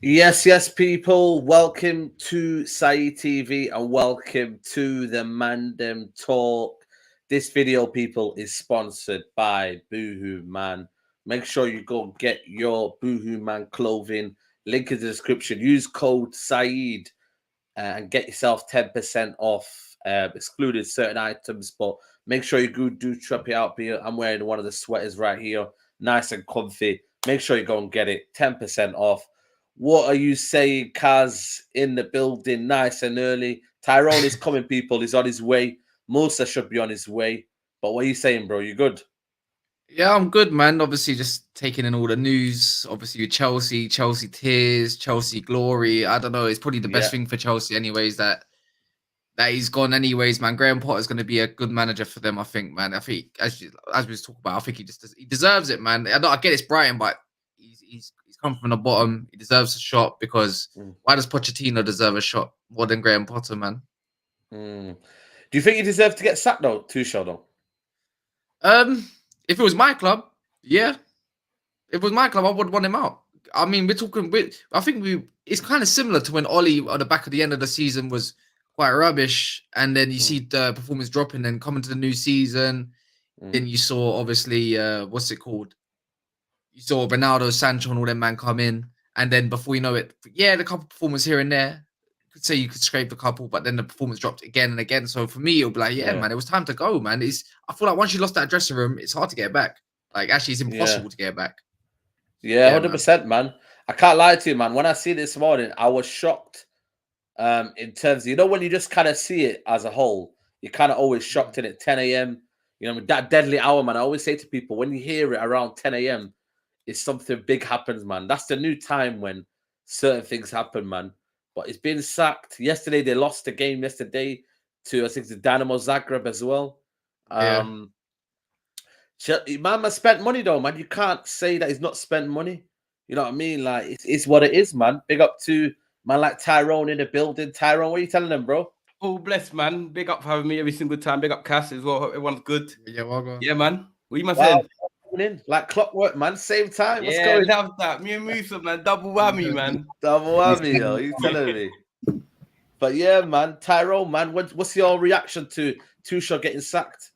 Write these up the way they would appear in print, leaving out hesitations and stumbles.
Yes, people. Welcome to Sai TV and welcome to the Mandem Talk. This video, people, is sponsored by Boohoo Man. Make sure you go get your Boohoo Man clothing. Link in the description. Use code Saeed and get yourself 10% off, excluded certain items. But make sure you go do trap it out. I'm wearing one of the sweaters right here, nice and comfy. Make sure you go and get it, 10% off. What are you saying, Kaz? In the building, nice and early. Tyrone is coming, people. He's on his way. Musa should be on his way. But what are you saying, bro? You good? Yeah, I'm good, man. Obviously, just taking in all the news. Obviously, with Chelsea tears, Chelsea glory. I don't know. It's probably the best Yeah. thing for Chelsea, anyways. That he's gone, anyways, man. Graham Potter's going to be a good manager for them, I think, man. I think as we was talking about, I think he deserves it, man. I get it's Brighton, but he's come from the bottom. He deserves a shot because why does Pochettino deserve a shot more than Graham Potter, man? Mm. Do you think he deserves to get sacked though, Tuchel though? If it was my club, yeah. If it was my club, I would want him out. I mean, I think it's kind of similar to when Ollie on the back of the end of the season was quite rubbish, and then you see the performance dropping, and coming to the new season, then you saw obviously what's it called? You saw Ronaldo, Sancho, and all them man come in, and then before you know it, yeah, the couple performance here and there. Could say you could scrape a couple, but then the performance dropped again and again. So for me, it'll be like, yeah, man, it was time to go, man. I feel like once you lost that dressing room, it's hard to get back. Like actually, it's impossible to get back. Yeah, 100%, man. I can't lie to you, man. When I see it this morning, I was shocked. In terms of, when you just kind of see it as a whole, you're kind of always shocked in at 10 a.m. That deadly hour, man. I always say to people, when you hear it around 10 a.m., it's something big happens, man. That's the new time when certain things happen, man. But it's been sacked. Yesterday, they lost the game yesterday to, I think, the Dynamo Zagreb as well. Yeah. Man spent money though, man. You can't say that he's not spent money. You know what I mean? Like it's what it is, man. Big up to man like Tyrone in the building. Tyrone, what are you telling them, bro? Oh, bless, man. Big up for having me every single time. Big up Cass as well. Hope everyone's good. Yeah, well, yeah, man. What you man saying? In like clockwork, man. Same time. What's yeah, going? Love that. Me and Musa, man. Double whammy, man. Double whammy, yo. You telling me? But yeah, man. Tyrone, man. What's your reaction to Tuchel getting sacked?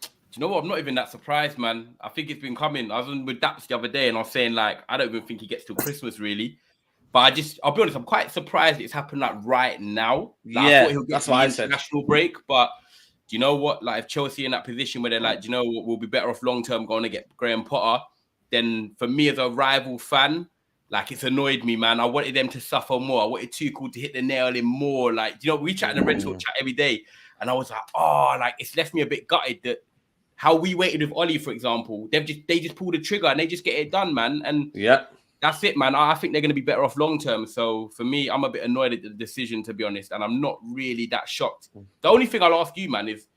Do you know what? I'm not even that surprised, man. I think it's been coming. I was on with Daps the other day, and I was saying like, I don't even think he gets till Christmas, really. But I'll be honest, I'm quite surprised it's happened like right now. Like, yeah, I thought he'll get that's what I said. International break, but do you know what? Like, if Chelsea in that position where they're like, do you know what? We'll be better off long term going to get Graham Potter. Then for me as a rival fan, like it's annoyed me, man. I wanted them to suffer more. I wanted Tuchel to hit the nail in more. Like, we chat in the rental chat every day, and I was like, oh, like it's left me a bit gutted that how we waited with Ollie, for example. They just pulled the trigger and they just get it done, man. And yeah. That's it, man. I think they're going to be better off long term. So for me, I'm a bit annoyed at the decision, to be honest, and I'm not really that shocked. The only thing I'll ask you, man, is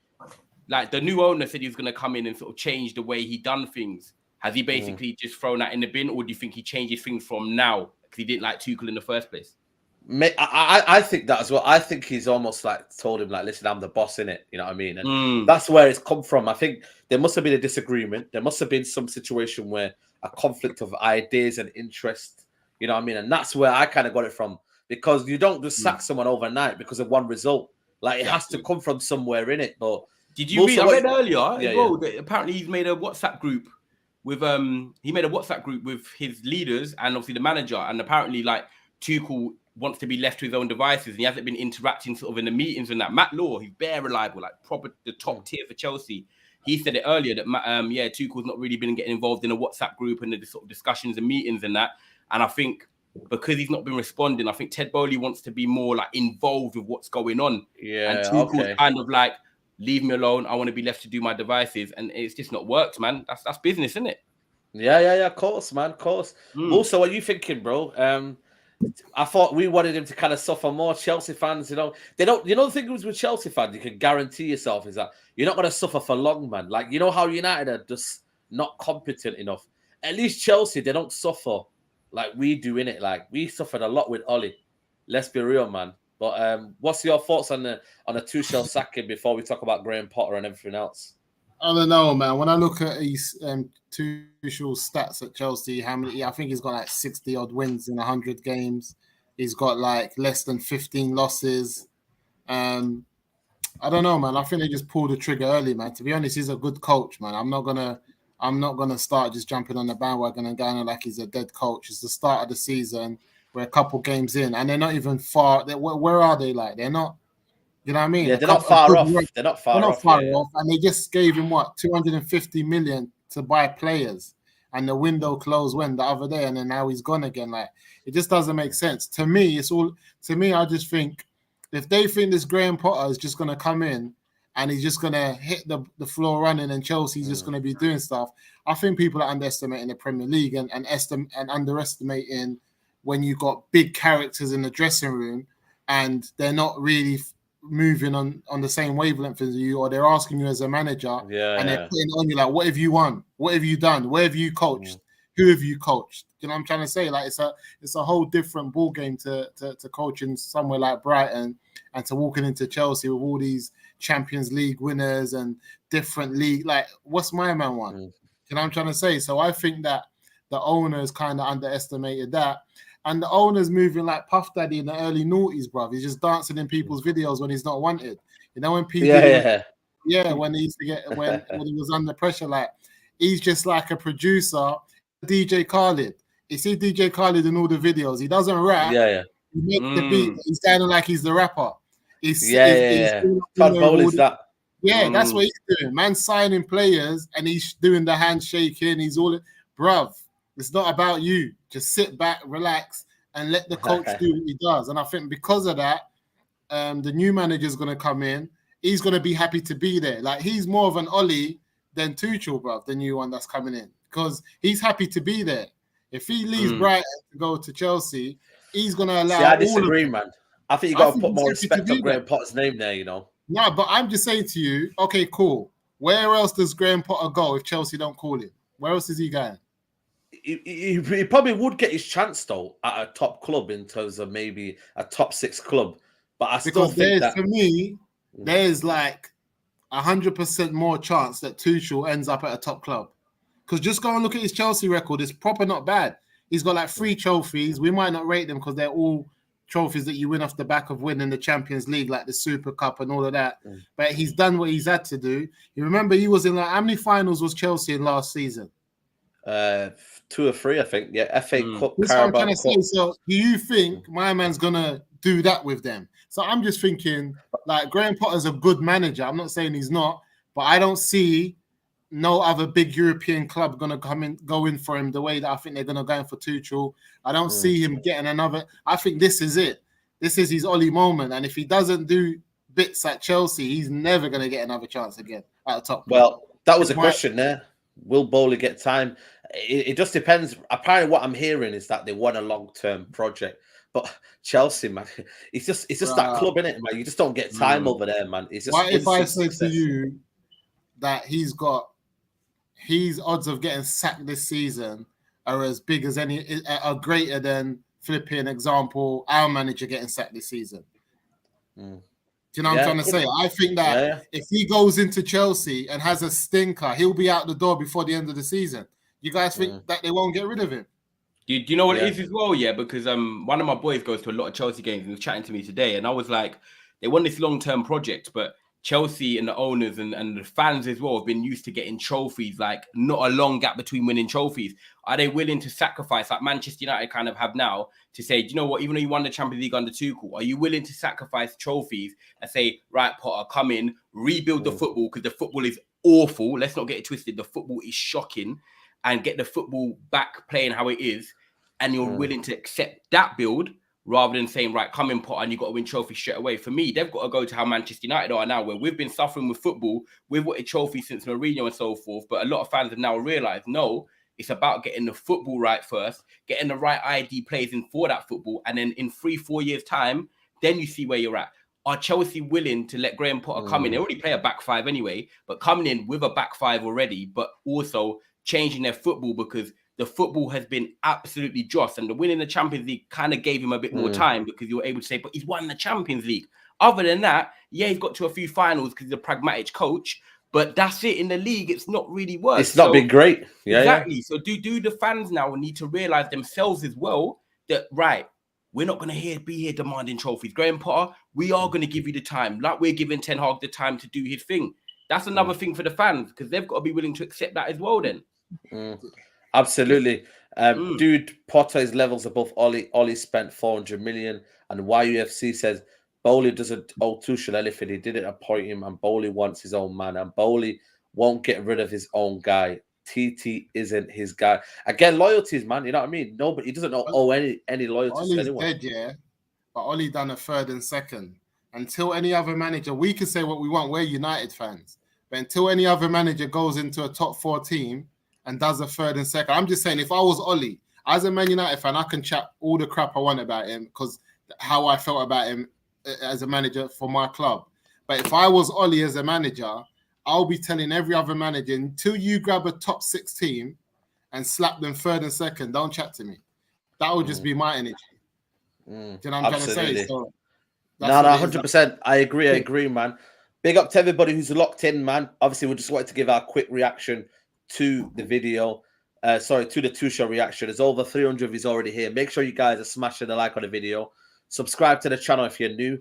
like the new owner said he was going to come in and sort of change the way he done things. Has he basically just thrown that in the bin, or do you think he changes things from now because he didn't like Tuchel in the first place? I think that as well. I think he's almost like told him like, listen, I'm the boss in it. You know what I mean? And that's where it's come from. I think there must have been a disagreement. There must have been some situation where a conflict of ideas and interest. You know what I mean? And that's where I kind of got it from, because you don't just sack someone overnight because of one result. Like it has to come from somewhere in it. But did you read? I read earlier as well that apparently he's made a WhatsApp group with his leaders and obviously the manager, and apparently like Tuchel wants to be left to his own devices, and he hasn't been interacting sort of in the meetings and that. Matt Law, he's bare reliable, like proper the top tier for Chelsea. He said it earlier that Tuchel's not really been getting involved in a WhatsApp group and the sort of discussions and meetings and that. And I think because he's not been responding, I think Ted Bowley wants to be more like involved with what's going on. Yeah, and Tuchel's kind of like, leave me alone. I want to be left to do my devices, and it's just not worked, man. That's business, isn't it? Yeah. Of course, man. Of course. Also, what are you thinking, bro? I thought we wanted him to kind of suffer more. Chelsea fans, they don't. The thing is with Chelsea fans, you can guarantee yourself is that you're not going to suffer for long, man. Like how United are just not competent enough. At least Chelsea, they don't suffer like we do in it. Like we suffered a lot with Ollie. Let's be real, man. But what's your thoughts on the Tuchel sacking before we talk about Graham Potter and everything else? I don't know, man. When I look at his Tuchel's stats at Chelsea, how many? I think he's got like 60 odd wins in 100 games. He's got like less than 15 losses. I don't know, man. I think they just pulled the trigger early, man. To be honest, he's a good coach, man. I'm not gonna start just jumping on the bandwagon and going like he's a dead coach. It's the start of the season. We're a couple games in, and they're not even far. Where are they? Like they're not. You know what I mean? Yeah, they're not far off. They're not far off. And they just gave him what 250 million to buy players, and the window closed when the other day, and then now he's gone again. Like it just doesn't make sense to me. I just think if they think this Graham Potter is just gonna come in and he's just gonna hit the floor running, and Chelsea's just gonna be doing stuff, I think people are underestimating the Premier League and underestimating when you got big characters in the dressing room and they're not really moving on the same wavelength as you, or they're asking you as a manager, they're putting on you like, what have you won? What have you done? Where have you coached? Who have you coached? You know what I'm trying to say? Like it's a whole different ball game to coaching somewhere like Brighton and to walking into Chelsea with all these Champions League winners and different league. Like, what's my man want? You know what I'm trying to say? So I think that the owners kind of underestimated that. And the owner's moving like Puff Daddy in the early noughties, bruv. He's just dancing in people's videos when he's not wanted. You know, when people, when he used to get when he was under pressure, like he's just like a producer. DJ Khaled. You see DJ Khaled in all the videos. He doesn't rap. He makes the beat. He's sounding like he's the rapper. Todd Bowley's that. Yeah, that's what he's doing. Man signing players and he's doing the handshaking. He's all, bruv. It's not about you. Just sit back, relax, and let the coach do what he does. And I think because of that, the new manager's going to come in. He's going to be happy to be there. Like, he's more of an Ollie than Tuchel, bruv, the new one that's coming in. Because he's happy to be there. If he leaves Brighton to go to Chelsea, he's going to allow. See, I disagree, man. I think you got to put more respect on Graham Potter's name there, you know. No, but I'm just saying to you, okay, cool. Where else does Graham Potter go if Chelsea don't call him? Where else is he going? He probably would get his chance though at a top club in terms of maybe a top 6 club, but I still think that for me, there's like 100% more chance that Tuchel ends up at a top club. Because just go and look at his Chelsea record; it's proper not bad. He's got like 3 trophies. We might not rate them because they're all trophies that you win off the back of winning the Champions League, like the Super Cup and all of that. But he's done what he's had to do. You remember he was in like, how many finals was Chelsea in last season? 2 or 3, I think. Yeah, FA Cup, That's Carabao what I'm trying to Cup. say. So do you think my man's gonna do that with them? So I'm just thinking, like, Graham Potter's a good manager. I'm not saying he's not, but I don't see no other big European club gonna go in for him the way that I think they're gonna go in for Tuchel. I don't see him getting another. I think this is it. This is his Ollie moment, and if he doesn't do bits at Chelsea, he's never gonna get another chance again at the top. Well, that was a question there. Will Bowley get time? It just depends. Apparently, what I'm hearing is that they want a long-term project. But Chelsea, man, it's just that club, innit, man? You just don't get time over there, man. It's just. What if I say to you that his odds of getting sacked this season are as big as are greater than flipping example our manager getting sacked this season? Do you know what I'm trying to say? I think that if he goes into Chelsea and has a stinker, he'll be out the door before the end of the season. You guys think that they won't get rid of him? Do you know what it is as well? Yeah, because one of my boys goes to a lot of Chelsea games and was chatting to me today, and I was like, they want this long-term project, but Chelsea and the owners and the fans as well have been used to getting trophies, like not a long gap between winning trophies. Are they willing to sacrifice, like Manchester United kind of have now, to say, do you know what, even though you won the Champions League under Tuchel, are you willing to sacrifice trophies and say, right, Potter, come in, rebuild the football, because the football is awful. Let's not get it twisted. The football is shocking, and get the football back playing how it is, and you're willing to accept that build rather than saying, right, come in, Potter, and you've got to win trophies straight away. For me, they've got to go to how Manchester United are now, where we've been suffering with football. We've wanted trophies since Mourinho and so forth, but a lot of fans have now realised, no, it's about getting the football right first, getting the right ID players in for that football, and then in 3-4 years' time, then you see where you're at. Are Chelsea willing to let Graham Potter come in? They already play a back 5 anyway, but coming in with a back 5 already, but also changing their football, because the football has been absolutely dross, and the winning the Champions League kind of gave him a bit more time, because you were able to say, but he's won the Champions League. Other than that, yeah, he's got to a few finals because he's a pragmatic coach, But that's it in the league. It's not really worked. It's not been great. Yeah, exactly. Yeah. So do the fans now need to realize themselves as well that, right, we're not going to be here demanding trophies. Graham Potter, we are going to give you the time. Like we're giving Ten Hag the time to do his thing. That's another thing for the fans because they've got to be willing to accept that as well then. Absolutely. Dude, Potter is levels above Oli. Oli spent 400 million. And YUFC says, Bowley doesn't owe Tuchel anything. He didn't appoint him, and Bowley wants his own man. And Bowley won't get rid of his own guy. TT isn't his guy. Again, loyalties, man. You know what I mean? No, but he doesn't owe any loyalty to anyone. Dead, yeah. But Oli done a third and second. Until any other manager, we can say what we want. We're United fans. But until any other manager goes into a top 4 team and does a third and second, I'm just saying, if I was Oli, as a Man United fan, I can chat all the crap I want about him because how I felt about him as a manager for my club. But if I was Oli as a manager, I'll be telling every other manager, until you grab a top 6 team and slap them third and second, don't chat to me. That would just be my energy. Do you know what I'm trying to say? So no, 100%. I agree, man. Big up to everybody who's locked in, man. Obviously, we just wanted to give our quick reaction to the video. To the Tuchel reaction. There's over 300 views already here. Make sure you guys are smashing the like on the video. Subscribe to the channel if you're new.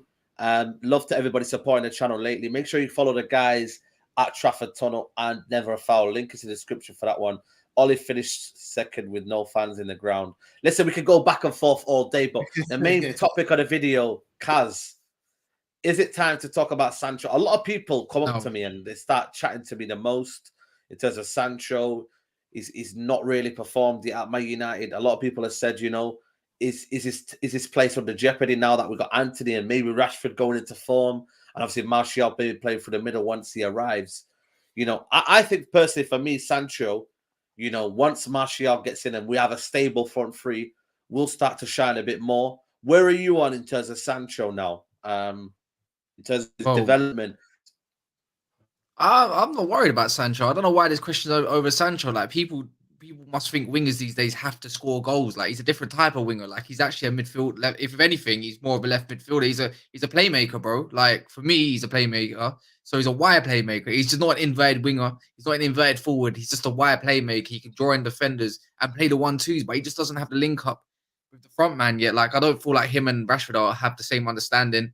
Love to everybody supporting the channel lately. Make sure you follow the guys at Trafford Tunnel and Never a Foul. Link is in the description for that one. Ollie finished second with no fans in the ground. Listen, we could go back and forth all day, but the main topic of the video, Kaz, is it time to talk about Sancho? A lot of people come up to me and they start chatting to me the most in terms of Sancho. He's not really performed at Man United. A lot of people have said, you know, is his place under jeopardy now that we've got Anthony and maybe Rashford going into form, and obviously Martial maybe playing through the middle once he arrives. You know, I think personally for me, Sancho, you know, once Martial gets in and we have a stable front three, we'll start to shine a bit more. Where are you on in terms of Sancho now? In terms of his development? I'm not worried about Sancho. I don't know why there's questions over Sancho. Like people must think wingers these days have to score goals. Like he's a different type of winger. Like he's actually a midfield. If anything, he's more of a left midfielder. He's a playmaker, bro. Like for me, he's a playmaker. So he's a wire playmaker. He's just not an inverted winger. He's not an inverted forward. He's just a wire playmaker. He can draw in defenders and play the 1-2s, but he just doesn't have the link up with the front man yet. Like I don't feel like him and Rashford have the same understanding.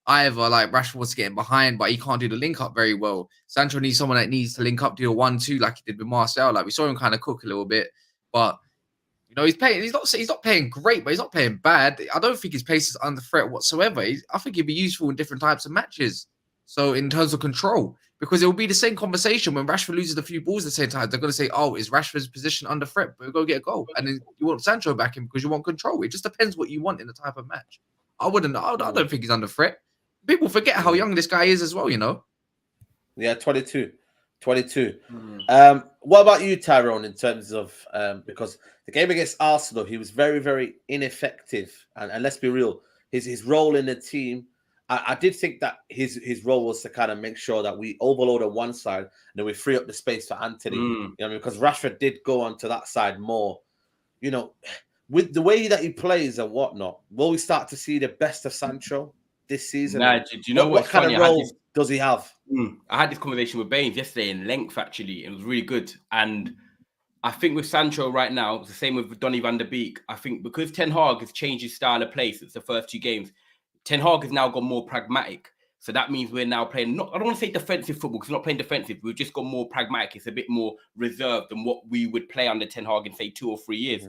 Either like Rashford was getting behind, but he can't do the link up very well. Sancho needs someone that needs to link up, do a 1-2 like he did with Marcel. Like we saw him kind of cook a little bit, but you know he's not playing great, but he's not playing bad. I don't think his pace is under threat whatsoever. I think he'd be useful in different types of matches. So in terms of control, because it will be the same conversation when Rashford loses a few balls at the same time. They're going to say, "Oh, is Rashford's position under threat? But we'll go get a goal," and then you want Sancho back in because you want control. It just depends what you want in the type of match. I don't think he's under threat. People forget how young this guy is as well, you know? Yeah, 22. What about you, Tyrone, in terms of because the game against Arsenal, he was very, very ineffective. And let's be real, his role in the team, I did think that his role was to kind of make sure that we overload on one side and then we free up the space for Anthony. You know, because Rashford did go onto that side more. You know, with the way that he plays and whatnot, will we start to see the best of Sancho this season? Nah, do you know what kind of role does he have? I had this conversation with Baines yesterday in length, actually. It was really good. And I think with Sancho right now, it's the same with Donny van der Beek. I think because Ten Hag has changed his style of play since the first 2 games, Ten Hag has now gone more pragmatic. So that means we're now playing, I don't want to say defensive football because we're not playing defensive. We've just got more pragmatic. It's a bit more reserved than what we would play under Ten Hag in, say, 2 or 3 years.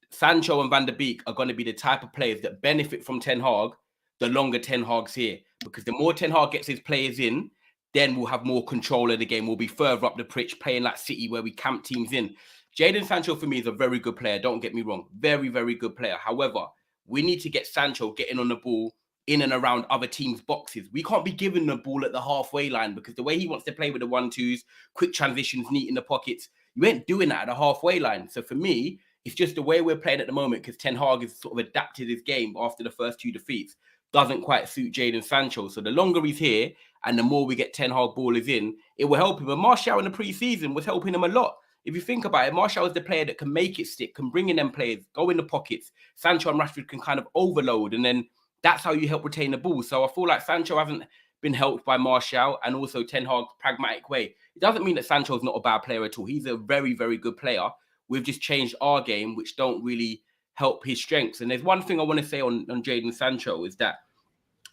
Sancho and Van der Beek are going to be the type of players that benefit from Ten Hag the longer Ten Hag's here. Because the more Ten Hag gets his players in, then we'll have more control of the game. We'll be further up the pitch, playing like City, where we camp teams in. Jadon Sancho, for me, is a very good player. Don't get me wrong. Very, very good player. However, we need to get Sancho getting on the ball in and around other teams' boxes. We can't be giving the ball at the halfway line because the way he wants to play with the 1-2s, quick transitions, neat in the pockets, you ain't doing that at the halfway line. So for me, it's just the way we're playing at the moment because Ten Hag has sort of adapted his game after the first 2 defeats. Doesn't quite suit Jadon Sancho. So the longer he's here and the more we get Ten Hag ballers in, it will help him. And Martial in the pre-season was helping him a lot. If you think about it, Martial is the player that can make it stick, can bring in them players, go in the pockets. Sancho and Rashford can kind of overload, and then that's how you help retain the ball. So I feel like Sancho hasn't been helped by Martial and also Ten Hag's pragmatic way. It doesn't mean that Sancho's not a bad player at all. He's a very, very good player. We've just changed our game, which don't really help his strengths. And there's one thing I want to say on Jadon Sancho is that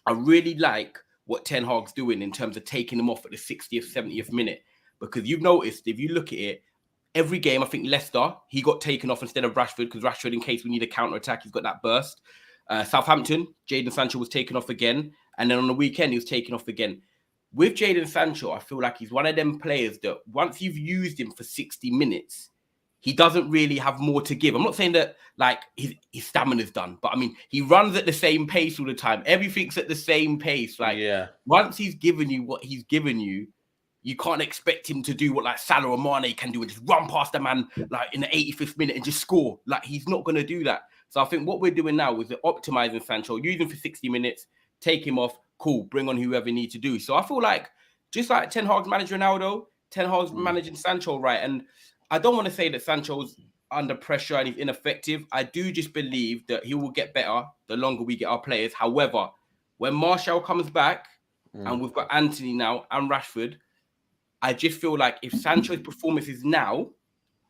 I really like what Ten Hag's doing in terms of taking him off at the 60th, 70th minute. Because you've noticed, if you look at it, every game, I think Leicester, he got taken off instead of Rashford, because Rashford, in case we need a counter-attack, he's got that burst. Southampton, Jadon Sancho was taken off again. And then on the weekend, he was taken off again. With Jadon Sancho, I feel like he's one of them players that once you've used him for 60 minutes, he doesn't really have more to give. I'm not saying that like his stamina's done, but I mean, he runs at the same pace all the time. Everything's at the same pace. Like, once he's given you what he's given you, you can't expect him to do what like Salah or Mane can do and just run past a man like in the 85th minute and just score. Like, he's not going to do that. So I think what we're doing now is optimizing Sancho, use him for 60 minutes, take him off, cool, bring on whoever you need to do. So I feel like, just like Ten Hag's managing Ronaldo, Ten Hag's managing Sancho, right? And I don't want to say that Sancho's under pressure and he's ineffective. I do just believe that he will get better the longer we get our players. However, when Martial comes back and we've got Anthony now and Rashford, I just feel like if Sancho's performances now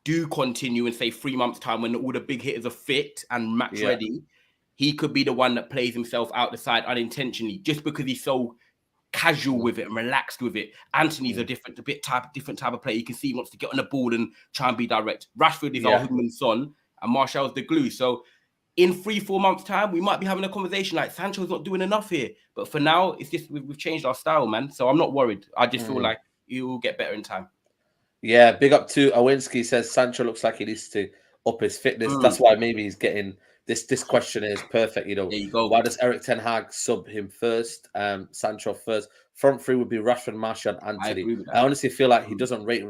do continue in, say, 3 months' time when all the big hitters are fit and match ready, he could be the one that plays himself out the side unintentionally just because he's so casual with it and relaxed with it. Anthony's a different type of player. You can see he wants to get on the ball and try and be direct. Rashford is our human son and Martial's the glue. So in 3-4 months' time, we might be having a conversation like Sancho's not doing enough here. But for now, it's just we've changed our style, man. So I'm not worried. I just feel like he will get better in time. Yeah, big up to Owinski. Says Sancho looks like he needs to up his fitness. That's why maybe he's getting this question is perfect. You know, there you go. Why does Eric Ten Hag sub him first? Sancho first. Front three would be Rashford, Martial, and Anthony. I honestly feel like he doesn't rate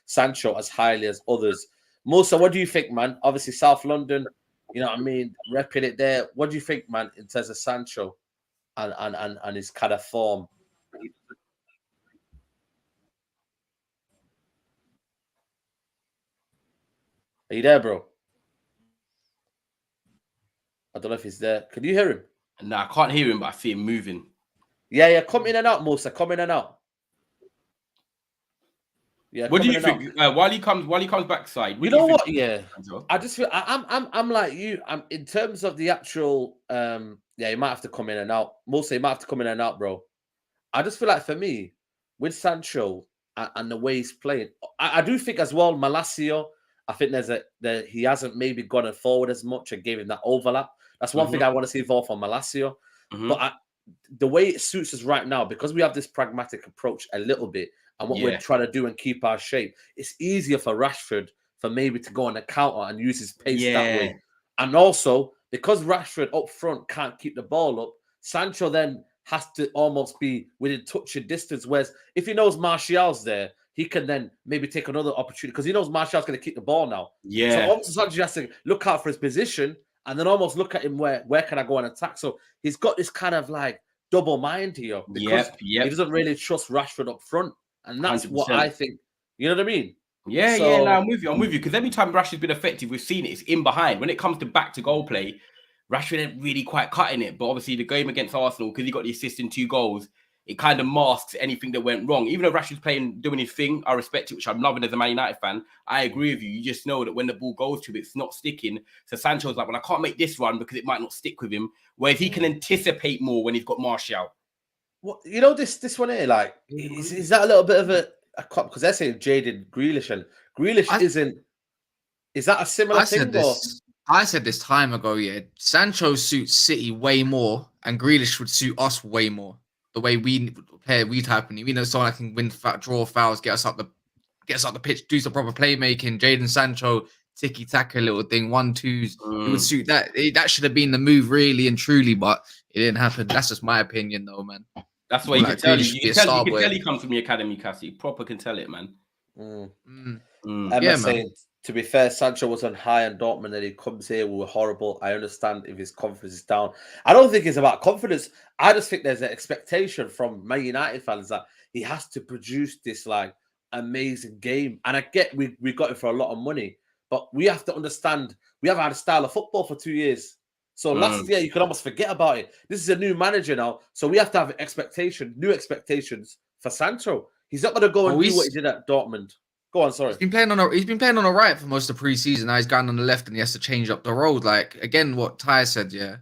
Sancho as highly as others. Musa, what do you think, man? Obviously, South London, you know what I mean, repping it there. What do you think, man, in terms of Sancho and his kind of form? Are you there, bro? I don't know if he's there. Can you hear him? No, I can't hear him, but I see him moving. Yeah. Come in and out, Musa. Come in and out. Yeah. What do you think? While he comes backside, you know what? Yeah, I just feel I'm like you. I'm in terms of the actual. You might have to come in and out. Musa, you might have to come in and out, bro. I just feel like for me, with Sancho and the way he's playing, I do think as well, Malacio. I think he hasn't maybe gone forward as much and gave him that overlap. That's one thing I want to see evolve from Malacio. But the way it suits us right now, because we have this pragmatic approach a little bit, and what we're trying to do and keep our shape, it's easier for Rashford for maybe to go on the counter and use his pace that way. And also, because Rashford up front can't keep the ball up, Sancho then has to almost be within touch and distance. Whereas if he knows Martial's there, he can then maybe take another opportunity because he knows Martial's going to keep the ball now. So almost Sancho has to look out for his position and then almost look at him where can I go and attack. So he's got this kind of like double mind here because he doesn't really trust Rashford up front. And that's 100%. What I think. You know what I mean? No, I'm with you. Because every time Rashford's been effective, we've seen it. It's in behind. When it comes to back to goal play, Rashford ain't really quite cutting it. But obviously the game against Arsenal, because he got the assist in 2 goals, it kind of masks anything that went wrong. Even though Rashford's doing his thing, I respect it, which I'm loving as a Man United fan. I agree with you. You just know that when the ball goes to him, it's not sticking. So Sancho's like, well, I can't make this run because it might not stick with him. Whereas he can anticipate more when he's got Martial. Well, you know, this one here, like, is that a little bit of a cop? Because they're saying Jadon Grealish, and Grealish isn't. Is that a similar thing? I said this time ago, Sancho suits City way more, and Grealish would suit us way more. The way we play, we'd happen. We know someone that can win, draw fouls, get us up the pitch, do some proper playmaking. Jadon Sancho, ticky taka little thing, 1-2s. It would suit that. That should have been the move, really and truly, but it didn't happen. That's just my opinion, though, man. That's why you can tell he comes from the academy, Cassie. Proper can tell it, man. Emma saying, to be fair, Sancho was on high in Dortmund and he comes here, we were horrible. I understand if his confidence is down. I don't think it's about confidence. I just think there's an expectation from Man United fans that he has to produce this like amazing game. And I get we got it for a lot of money, but we have to understand we haven't had a style of football for 2 years. So last year, you could almost forget about it. This is a new manager now, so we have to have new expectations for Sancho. He's not going to go and do what he did at Dortmund. Go on, sorry. He's been playing on the right for most of the preseason. Now he's going on the left, and he has to change up the road. Like again, what Ty said, yeah.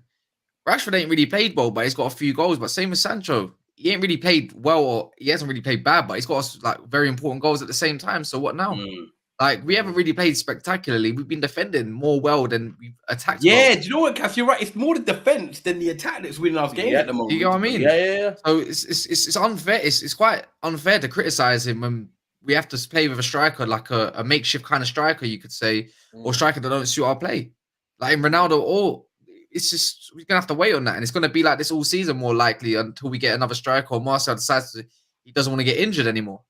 Rashford ain't really played well, but he's got a few goals. But same with Sancho, he ain't really played well, or he hasn't really played bad, but he's got like very important goals at the same time. So what now? Like we haven't really played spectacularly. We've been defending more well than we've attacked. Yeah, well. do you know what, Cass? You're right. It's more the defense than the attack that's winning us games at the moment. You know what I mean? Yeah. So it's unfair. It's quite unfair to criticize him when we have to play with a striker like a makeshift kind of striker, you could say, or striker that don't suit our play, like in Ronaldo. Or it's just we're gonna have to wait on that, and it's gonna be like this all season more likely until we get another striker or Martial decides he doesn't want to get injured anymore.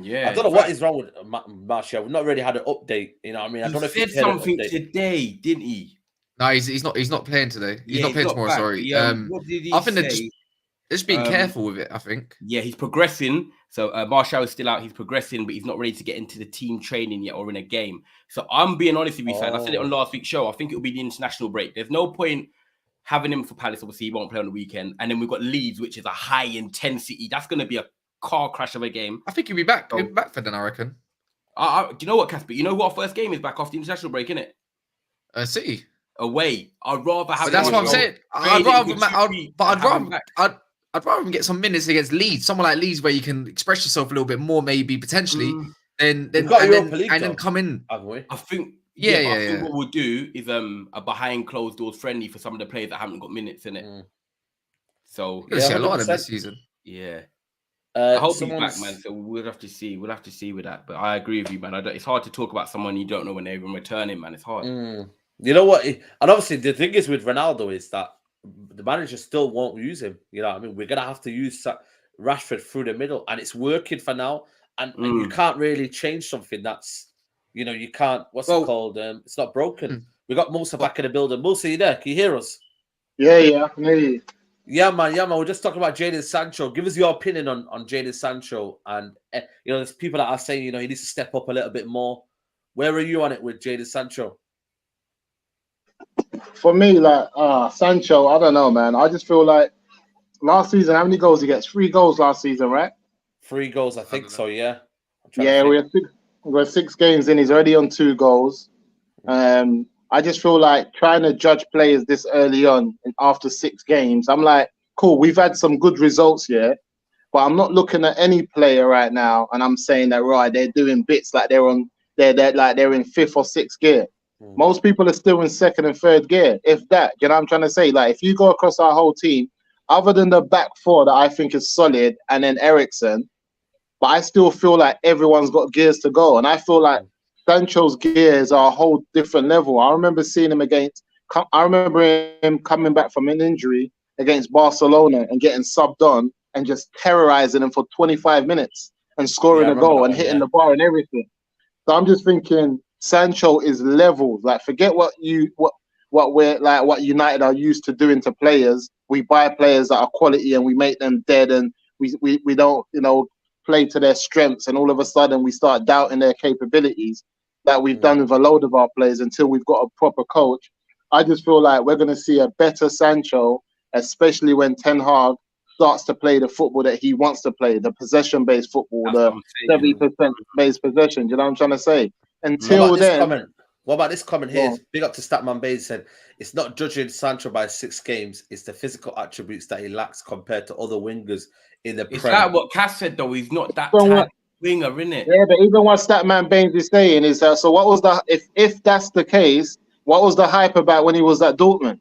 Yeah, I don't know what is wrong with Martial. We've not really had an update. You know what I mean? I don't know if he said something today, didn't he? No, he's not playing today. He's not playing tomorrow. Back. Sorry. What did he I think say? they're just being careful with it. I think. Yeah, he's progressing. So Martial is still out. He's progressing, but he's not ready to get into the team training yet or in a game. So I'm being honest with you, fans. I said it on last week's show. I think it'll be the international break. There's no point having him for Palace. Obviously, he won't play on the weekend. And then we've got Leeds, which is a high intensity. That's going to be a car crash of a game. I think he'll be back. He'll be back for then, I reckon. Do you know what, Casper? You know who our first game is back off the international break, innit? City. Away. I'd rather have. But that's what I'm saying. I'd rather him get some minutes against Leeds, someone like Leeds, where you can express yourself a little bit more, maybe potentially. Then come in. I think. Yeah. I think what we'll do is a behind closed doors friendly for some of the players that haven't got minutes in it. So you'll see a lot of them this season. Yeah. I hope he's back, man. So we'll have to see. We'll have to see with that. But I agree with you, man. It's hard to talk about someone you don't know when they're even returning, man. It's hard. You know what? And obviously, the thing is with Ronaldo is that the manager still won't use him. You know what I mean? We're gonna have to use Rashford through the middle, and it's working for now. And you can't really change something that's, you can't. What's it called? It's not broken. We got Musa back in the building. Musa, you there? Can you hear us? Yeah, I can hear you. Yeah, man. We're just talking about Jadon Sancho. Give us your opinion on Jadon Sancho. And, there's people that are saying, he needs to step up a little bit more. Where are you on it with Jadon Sancho? For me, Sancho, I don't know, man. I just feel like last season, how many goals he gets? 3 goals last season, right? 3 goals, I think so, yeah. Yeah, we're 6 games in. He's already on 2 goals. I just feel like trying to judge players this early on after 6 games, I'm like, cool, we've had some good results here, but I'm not looking at any player right now and I'm saying that, right, they're doing bits like they're in 5th or 6th gear. Most people are still in 2nd and 3rd gear, if that. You know what I'm trying to say? Like, if you go across our whole team, other than the back 4 that I think is solid and then Eriksen, but I still feel like everyone's got gears to go. And I feel like Sancho's gears are a whole different level. I remember seeing him coming back from an injury against Barcelona and getting subbed on and just terrorizing them for 25 minutes and scoring a goal and hitting the bar and everything. So I'm just thinking Sancho is levels. Like, forget what United are used to doing to players. We buy players that are quality and we make them dead, and we don't play to their strengths, and all of a sudden we start doubting their capabilities that we've done with a load of our players until we've got a proper coach. I just feel like we're going to see a better Sancho, especially when Ten Hag starts to play the football that he wants to play, the possession-based football, the 70% based possession. Do you know what I'm trying to say? Until then... What about this comment here? Big up to Statman Bays said, it's not judging Sancho by 6 games, it's the physical attributes that he lacks compared to other wingers in the Prem. Is that what Cass said, though? He's not that winger, innit? Yeah, but even what Statman Baines is saying is that, so what was if that's the case, what was the hype about when he was at Dortmund?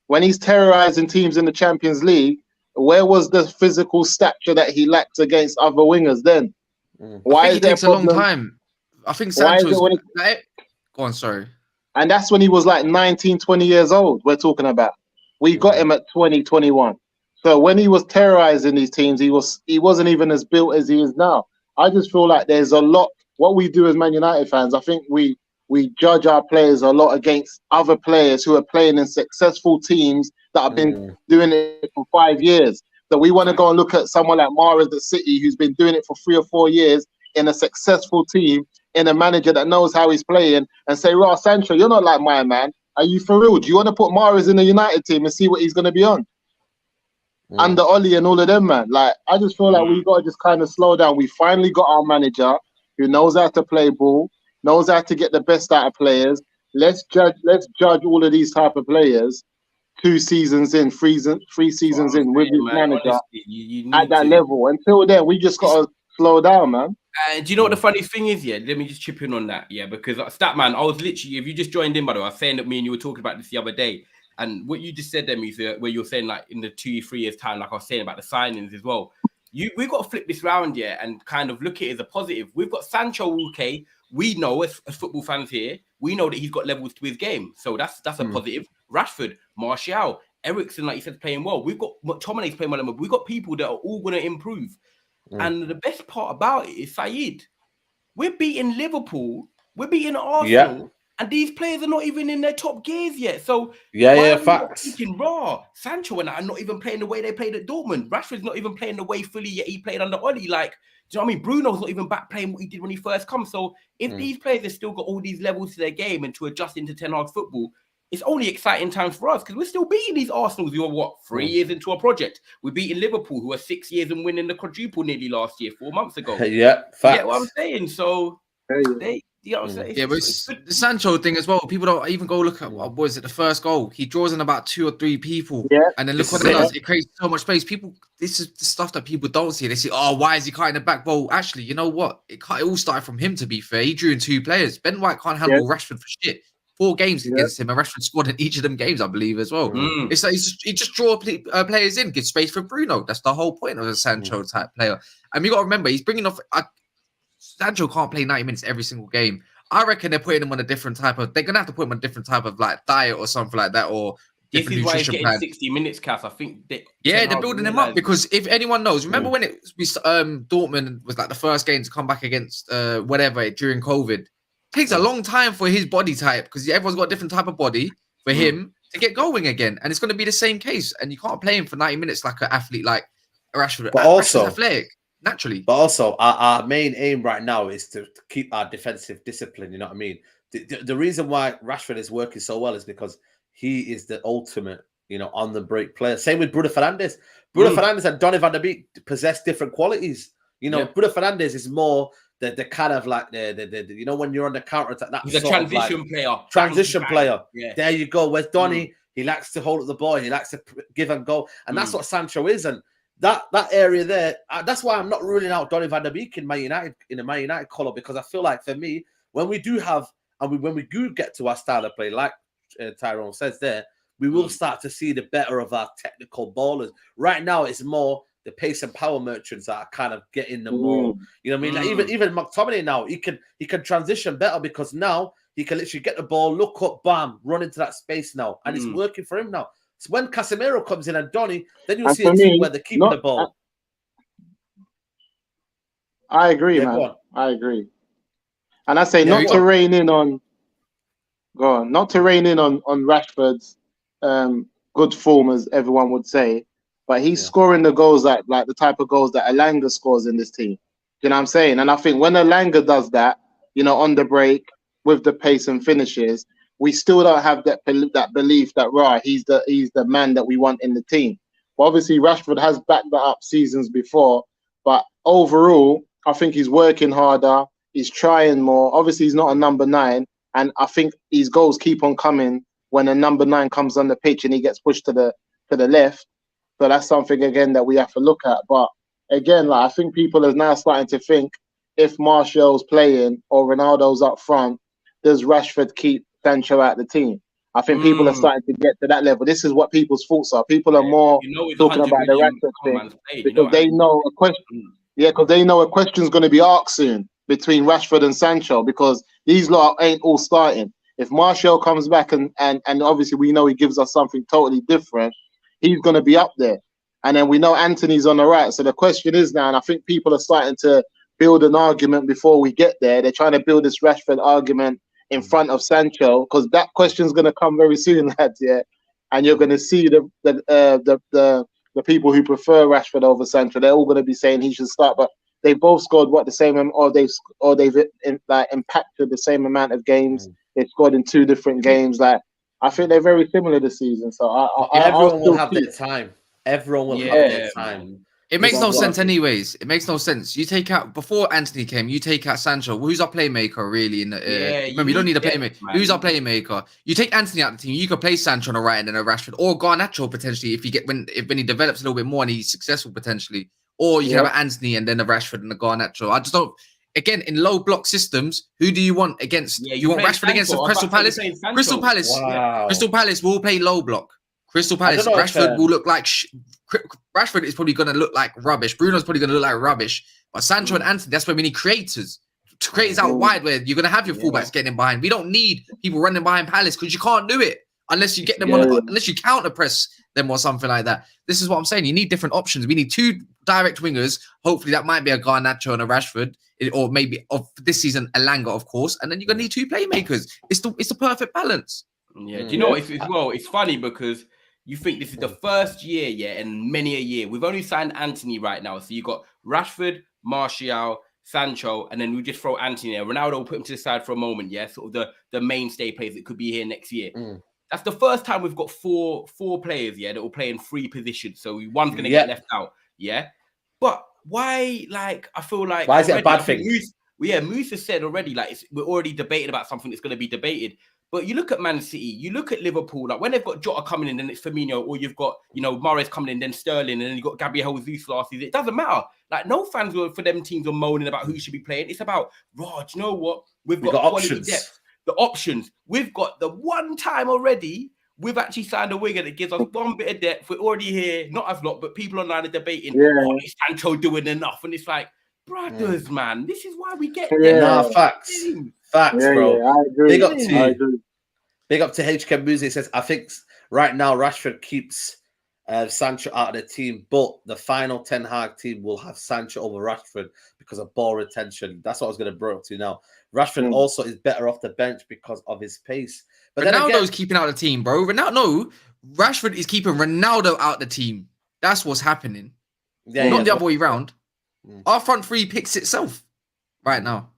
When he's terrorizing teams in the Champions League, where was the physical stature that he lacked against other wingers then? Why is it takes a long time? I think Sancho's... Go on, sorry. And that's when he was like 19, 20 years old, we're talking about. We got him at 20, 21. So when he was terrorizing these teams, he wasn't even as built as he is now. I just feel like there's a lot. What we do as Man United fans, I think we judge our players a lot against other players who are playing in successful teams that have been doing it for 5 years. So we want to go and look at someone like Mahrez at City, who's been doing it for 3 or 4 years in a successful team, in a manager that knows how he's playing, and say, Sancho, you're not like my man. Are you for real? Do you want to put Mahrez in the United team and see what he's going to be on? Under Ollie and all of them, man. Like, I just feel like we got to just kind of slow down. We finally got our manager who knows how to play ball, knows how to get the best out of players. Let's judge all of these type of players 2 seasons in, 3 seasons in with this manager honestly, you at that level. Until then, we just got to slow down, man. And do you know what the funny thing is? Yeah, let me just chip in on that. Yeah, because Statman, I was literally, if you just joined in, by the way, I was saying that me and you were talking about this the other day. And what you just said there, is where you're saying like in the 2-3 years time, like I was saying about the signings as well. We've got to flip this round here and kind of look at it as a positive. We've got Sancho, okay. We know as football fans here, we know that he's got levels to his game. So that's a positive. Rashford, Martial, Eriksen, like you said, playing well. We've got McTominay's playing well. We've got people that are all going to improve. And the best part about it is, Saeed, we're beating Liverpool, we're beating Arsenal, and these players are not even in their top gears yet. So facts. Thinking, raw, Sancho and I are not even playing the way they played at Dortmund. Rashford's not even playing the way fully yet he played under Ollie. Like, do you know what I mean? Bruno's not even back playing what he did when he first come. So if these players have still got all these levels to their game and to adjust into Ten Hag's football, it's only exciting times for us because we're still beating these Arsenals who are 3 years into a project. We're beating Liverpool who are 6 years and winning the quadruple nearly last year, 4 months ago. Facts. You get what I'm saying? So you know what I'm saying? Yeah, but the Sancho thing as well. People don't even go look at what was it, the first goal. He draws in about 2 or 3 people, and then look what it does. It creates so much space. People, this is the stuff that people don't see. They say, "Oh, why is he cutting the back?" Well, actually, you know what? It all started from him. To be fair, he drew in 2 players. Ben White can't handle Rashford for shit. 4 games against him, and Rashford scored in each of them games, I believe, as well. It's like he just draw players in, give space for Bruno. That's the whole point of a Sancho type player. And you got to remember, he's bringing off. Sancho can't play 90 minutes every single game. I reckon they're putting him on a different type of. They're gonna have to put him on a different type of like diet or something like that, or this is why he's getting 60 minutes, Cass. I think they're building him up because if anyone knows, remember when Dortmund was like the first game to come back against whatever during COVID. Takes a long time for his body type because everyone's got a different type of body for him to get going again, and it's going to be the same case. And you can't play him for 90 minutes like an athlete like Rashford. But also athletic naturally. But also, our main aim right now is to keep our defensive discipline. You know what I mean? The reason why Rashford is working so well is because he is the ultimate, on the break player. Same with Bruno Fernandes. Bruno Fernandes and Donny van der Beek possess different qualities. Bruno Fernandes is more the kind of like the when you're on the counter attack. He's a transition player. Transition player. Yeah. There you go. Where's Donny? He likes to hold up the ball. He likes to give and go, and that's what Sancho is. And that area there, that's why I'm not ruling out Donny van der Beek in the Man United colour, because I feel like for me, when we do have when we do get to our style of play, like Tyrone says there, we will start to see the better of our technical ballers. Right now, it's more the pace and power merchants that are kind of getting the more, you know what I mean? Like even McTominay now, he can transition better because now he can literally get the ball, look up, bam, run into that space now, and it's working for him now. So when Casemiro comes in and Donny, then you'll see a team where they're keeping the ball. I agree, man. I agree. And I say not to rein in on Rashford's good form, as everyone would say, but he's scoring the goals like the type of goals that Elanga scores in this team. You know what I'm saying? And I think when Elanga does that, on the break with the pace and finishes, we still don't have that belief that he's the man that we want in the team. But obviously Rashford has backed that up seasons before, but overall I think he's working harder, he's trying more. Obviously he's not a number 9, and I think his goals keep on coming when a number 9 comes on the pitch and he gets pushed to the left. So that's something again that we have to look at. But again, I think people are now starting to think, if Martial's playing or Ronaldo's up front, does Rashford keep Sancho out of the team? I think people are starting to get to that level. This is what people's thoughts are. People are more talking about the Rashford thing because they know a question. Yeah, because they know a question's going to be asked soon between Rashford and Sancho, because these lot ain't all starting. If Martial comes back and obviously we know he gives us something totally different, he's going to be up there. And then we know Anthony's on the right. So the question is now, and I think people are starting to build an argument before we get there. They're trying to build this Rashford argument in front of Sancho, because that question's going to come very soon, lads. Yeah, and you're going to see the people who prefer Rashford over Sancho. They're all going to be saying he should start, but they both scored the same, or they've impacted the same amount of games. They scored in 2 different games. Like, I think they're very similar this season. So everyone will have their time. Everyone will have their time. Man. It makes no sense anyways. It makes no sense. You take out, before Anthony came, you take out Sancho. Who's our playmaker really? Remember, you don't need a playmaker. Who's our playmaker? You take Anthony out of the team, you could play Sancho on the right and then a Rashford, or Garnacho potentially if when he develops a little bit more and he's successful potentially. Or you can have Anthony and then a Rashford and a Garnacho. I just don't. Again, in low block systems, who do you want against? You want Rashford against Crystal Palace? Crystal Palace. Wow. Crystal Palace will play low block. Crystal Palace. Rashford will look like Rashford is probably going to look like rubbish. Bruno's probably going to look like rubbish. But Sancho and Anthony, that's where we need creators. Creators out wide where you're going to have your fullbacks getting behind. We don't need people running behind Palace because you can't do it unless you get them unless you counter press them or something like that. This is what I'm saying. You need different options. We need two direct wingers. Hopefully that might be a Garnacho and a Rashford, or maybe of this season a Langa, of course. And then you're going to need two playmakers. It's the perfect balance. Yeah. Do you know what? It's funny because you think this is the first year, and many a year. We've only signed Anthony right now. So you got Rashford, Martial, Sancho, and then we just throw Anthony there. Ronaldo will put him to the side for a moment, sort of the mainstay players that could be here next year. That's the first time we've got four players, that will play in 3 positions. So one's going to get left out, But why, I feel like... Why is it a bad thing? Moose has said already, we're already debating about something that's going to be debated. But you look at Man City, you look at Liverpool, when they've got Jota coming in, then it's Firmino, or you've got, Mahrez coming in, then Sterling, and then you've got Gabriel Jesus last season. It doesn't matter. No fans for them teams are moaning about who should be playing. It's about, do you know what? We've got options. Depth. The options. We've got the one time already, we've actually signed a winger that gives us one bit of depth. We're already here, not as lot, but people online are debating, is Sancho doing enough? And it's like, brothers, man, this is why we get there. Nah, facts. Facts, bro. I agree. Big up to HK Music. Says, I think right now Rashford keeps Sancho out of the team, but the final Ten Hag team will have Sancho over Rashford because of ball retention. That's what I was going to bring up to you now. Rashford also is better off the bench because of his pace. But Ronaldo's keeping out the team, bro. Rashford is keeping Ronaldo out the team. That's what's happening. Not the other way around. Our front three picks itself right now.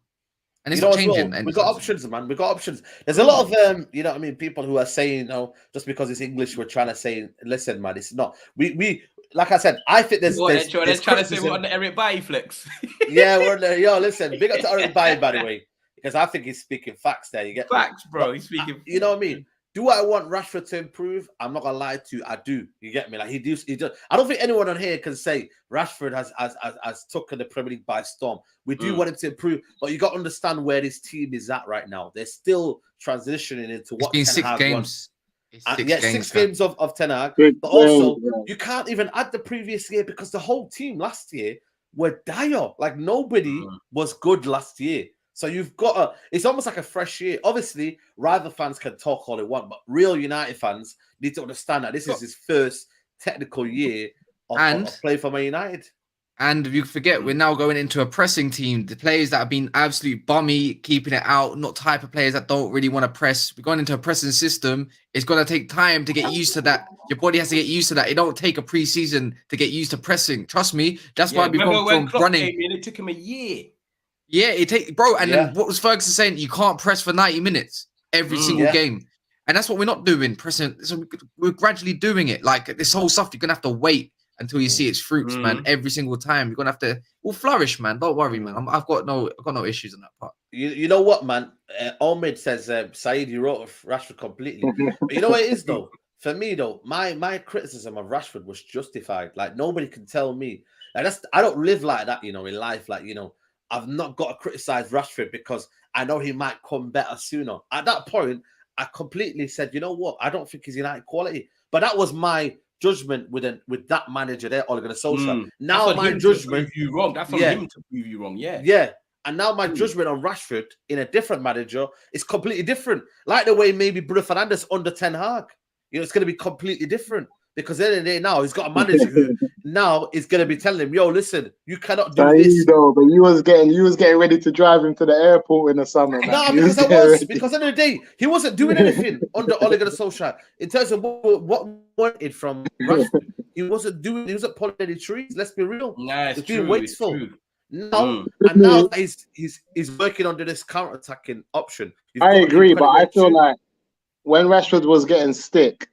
And it's not changing. We've got options, man. We've got options. There's a lot of people who are saying, just because it's English, we're trying to say, listen, man, it's not. We like I said, I think there's trying to say we're on the Eric Bailly flex. We're on the, listen, big up to Eric Bailly, by the way, because I think he's speaking facts there. You get facts, bro. He's speaking. You know what I mean? Do I want Rashford to improve? I'm not gonna lie to you. I do. You get me? He does. I don't think anyone on here can say Rashford has taken the Premier League by storm. We do want him to improve, but you got to understand where this team is at right now. They're still transitioning into what Ten Hag wants. 6 games of Ten Hag. But also, you can't even add the previous year because the whole team last year were dire. Nobody was good last year. So you've got it's almost like a fresh year. Obviously, rival fans can talk all they want, but real United fans need to understand that this is his first technical year of play for Man United. And you forget, we're now going into a pressing team. The players that have been absolute bummy, keeping it out, not type of players that don't really want to press. We're going into a pressing system. It's going to take time to get used to that. Your body has to get used to that. It don't take a pre-season to get used to pressing. Trust me. That's why we've gone from running. It took him a year. Yeah, then what was Ferguson saying? You can't press for 90 minutes every single game. And that's what we're not doing, pressing. So we're gradually doing it. This whole stuff, you're going to have to wait until you see its fruits, man. Every single time. You're going to have to, we'll flourish, man. Don't worry, man. I've got no issues on that part. You know what, man? Ahmed says, Saeed, you wrote Rashford completely. But you know what it is, though? For me, though, my criticism of Rashford was justified. Nobody can tell me. I don't live like that, in life. I've not got to criticize Rashford because I know he might come better sooner. At that point, I completely said, you know what? I don't think he's United quality. But that was my judgment with that manager there, Ole Gunnar Solskjaer. Now my judgment, you wrong. That's on him to prove you wrong. Yeah. And now my judgment on Rashford in a different manager is completely different. Like the way maybe Bruno Fernandes under Ten Hag. It's going to be completely different. Because at the end of the day now, he's got a manager who now is going to be telling him, yo, listen, you cannot do this. But you was getting ready to drive him to the airport in the summer. Man. No, because because at the end of the day, he wasn't doing anything under Ole Gunnar Solskjaer in terms of what wanted from Rashford. He wasn't pulling any trees. Let's be real. Nah, he's being wasteful. Now he's working under this counter-attacking option. I agree, but I feel like when Rashford was getting stick,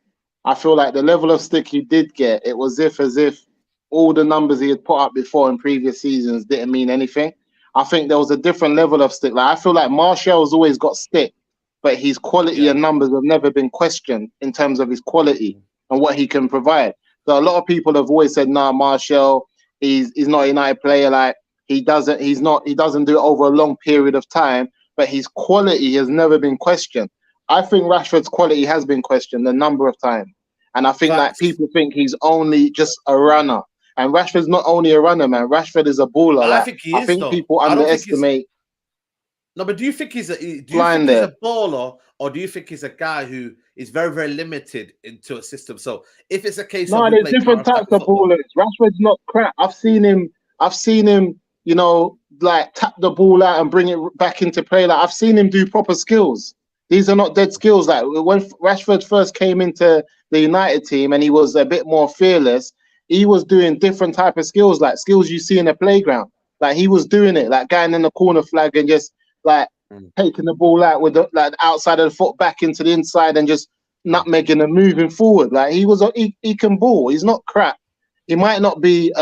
I feel like the level of stick he did get, it was as if all the numbers he had put up before in previous seasons didn't mean anything. I think there was a different level of stick. Like I feel like Martial's always got stick, but his quality and numbers have never been questioned in terms of his quality and what he can provide. So a lot of people have always said, "Nah, Martial, he's not a United player. Like he doesn't do it over a long period of time, but his quality has never been questioned." I think Rashford's quality has been questioned a number of times, and I think that people think he's only just a runner. And Rashford's not only a runner, man. Rashford is a baller. I think he is. I think people underestimate. No, but do you think he's a baller, or do you think he's a guy who is very, very limited into a system? So if it's a case of there's different types of ballers. Rashford's not crap. I've seen him, you know, like tap the ball out and bring it back into play. Like I've seen him do proper skills. These are not dead skills. Like when Rashford first came into the United team and he was a bit more fearless, he was doing different type of skills, like skills you see in a playground. Like he was doing it, like going in the corner flag and just like taking the ball out with the outside of the foot back into the inside and just nutmegging and moving forward. Like he can ball. He's not crap. He might not be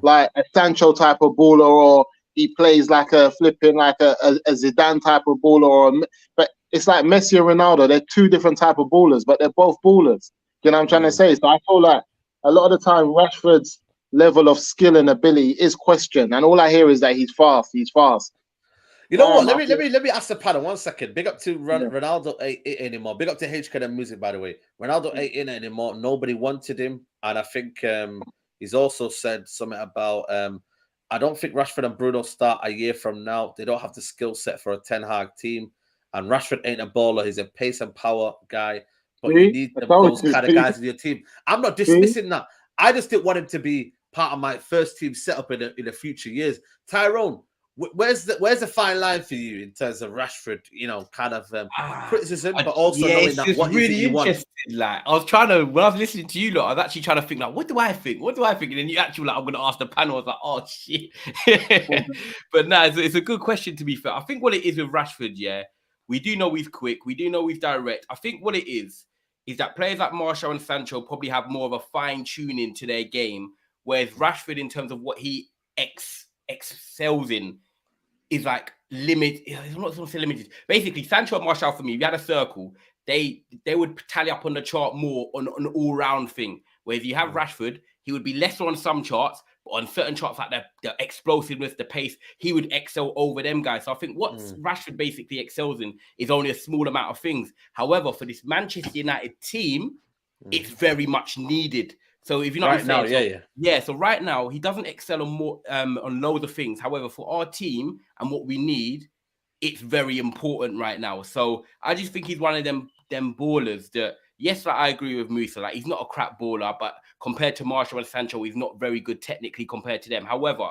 like a Sancho type of baller, or he plays like a flipping like a Zidane type of baller, but it's like Messi and Ronaldo. They're two different type of ballers, but they're both ballers. You know what I'm trying to say? So I feel like a lot of the time Rashford's level of skill and ability is questioned, and all I hear is that he's fast. He's fast. You know what? Let me ask the panel 1 second. Big up to Ronaldo ain't in anymore. Big up to HK Music, by the way. Ronaldo ain't in anymore. Nobody wanted him, and I think he's also said something about I don't think Rashford and Bruno start a year from now. They don't have the skill set for a Ten Hag team, and Rashford ain't a baller. He's a pace and power guy, but you need those kind of guys in your team. I'm not dismissing that. I just didn't want him to be part of my first team setup in the future years. Tyrone, where's the fine line for you in terms of Rashford? You know, kind of criticism, but also knowing that what really you want. Like I was trying to, when I was listening to you lot, I was actually trying to think like, what do I think? And then you actually like, I'm going to ask the panel. I was like, oh shit. But no, it's a good question to be fair. I think what it is with Rashford, we do know he's quick. We do know he's direct. I think what it is that players like Martial and Sancho probably have more of a fine tuning to their game, whereas Rashford, in terms of what he excels in, is like limited. I'm not going to say limited. Basically, Sancho and Martial, for me, if you had a circle, they would tally up on the chart more on an all-round thing. Where if you have Rashford, he would be lesser on some charts, but on certain charts like the explosiveness, the pace, he would excel over them guys. So I think what Rashford basically excels in is only a small amount of things. However, for this Manchester United team, it's very much needed. So if you know what I'm saying, so right now he doesn't excel on more on loads of things. However, for our team and what we need, it's very important right now. So I just think he's one of them ballers that, yes, like I agree with Musa, like he's not a crap baller, but compared to Martial and Sancho, he's not very good technically compared to them. However,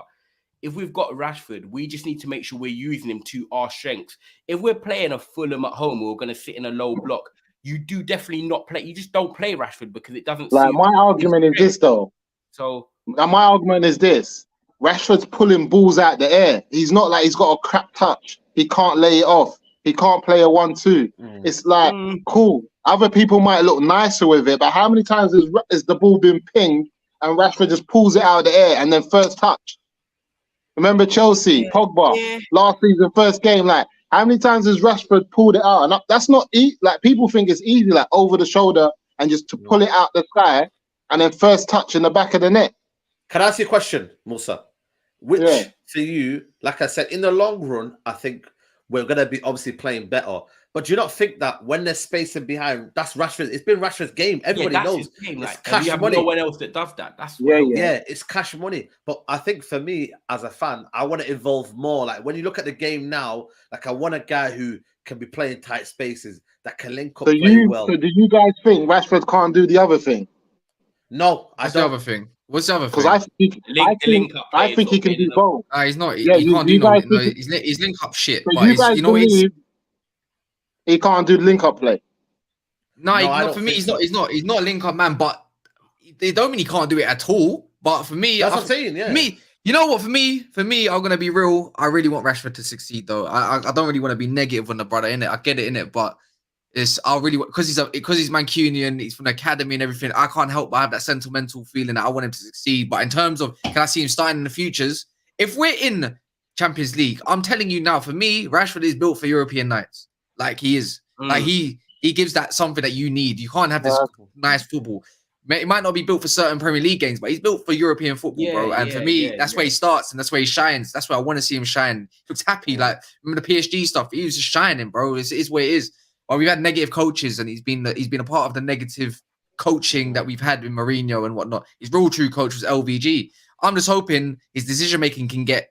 if we've got Rashford, we just need to make sure we're using him to our strengths. If we're playing a Fulham at home, we're going to sit in a low block. You do definitely not play. You just don't play Rashford because it doesn't. Like my argument is this though. So my argument is this: Rashford's pulling balls out the air. He's not like he's got a crap touch. He can't lay it off. He can't play a 1-2. It's like cool. Other people might look nicer with it, but how many times has the ball been pinged and Rashford just pulls it out of the air and then first touch? Remember Chelsea, Pogba, last season, first game, like. How many times has Rashford pulled it out? And that's not easy. Like people think it's easy, like over the shoulder and just to pull it out the sky and then first touch in the back of the net. Can I ask you a question, Musa? Which for you, like I said, in the long run, I think we're going to be obviously playing better. But do you not think that when there's spacing behind, that's Rashford? It's been Rashford's game. Everybody knows. Game, it's like, cash have money. No one else that does that. That's it's cash money. But I think for me as a fan, I want to evolve more. Like when you look at the game now, like I want a guy who can be playing tight spaces, that can link up well. So do you guys think Rashford can't do the other thing? No, I don't. The other thing? What's the other thing? Because I think he can do both. He's not. He can't do no. He's link up shit. So but you guys believe he can't do the link up play? No, for me, he's not a link up man. But they don't mean he can't do it at all. But for me, that's what I'm saying. Yeah. Me, you know what? For me, I'm gonna be real. I really want Rashford to succeed, though. I don't really want to be negative on the brother in it. I get it in it, but I'll really because he's Mancunian, he's from the academy and everything. I can't help but have that sentimental feeling that I want him to succeed. But in terms of can I see him starting in the futures? If we're in Champions League, I'm telling you now, for me, Rashford is built for European nights. Like he is. Like he gives that something that you need. You can't have this nice football. It might not be built for certain Premier League games, but he's built for European football, bro. And for me, that's where he starts and that's where he shines. That's where I want to see him shine. He looks happy. Like remember the PSG stuff. He was just shining, bro. It is where it is. Well, we've had negative coaches, and he's been a part of the negative coaching that we've had with Mourinho and whatnot. His real true coach was LVG. I'm just hoping his decision making can get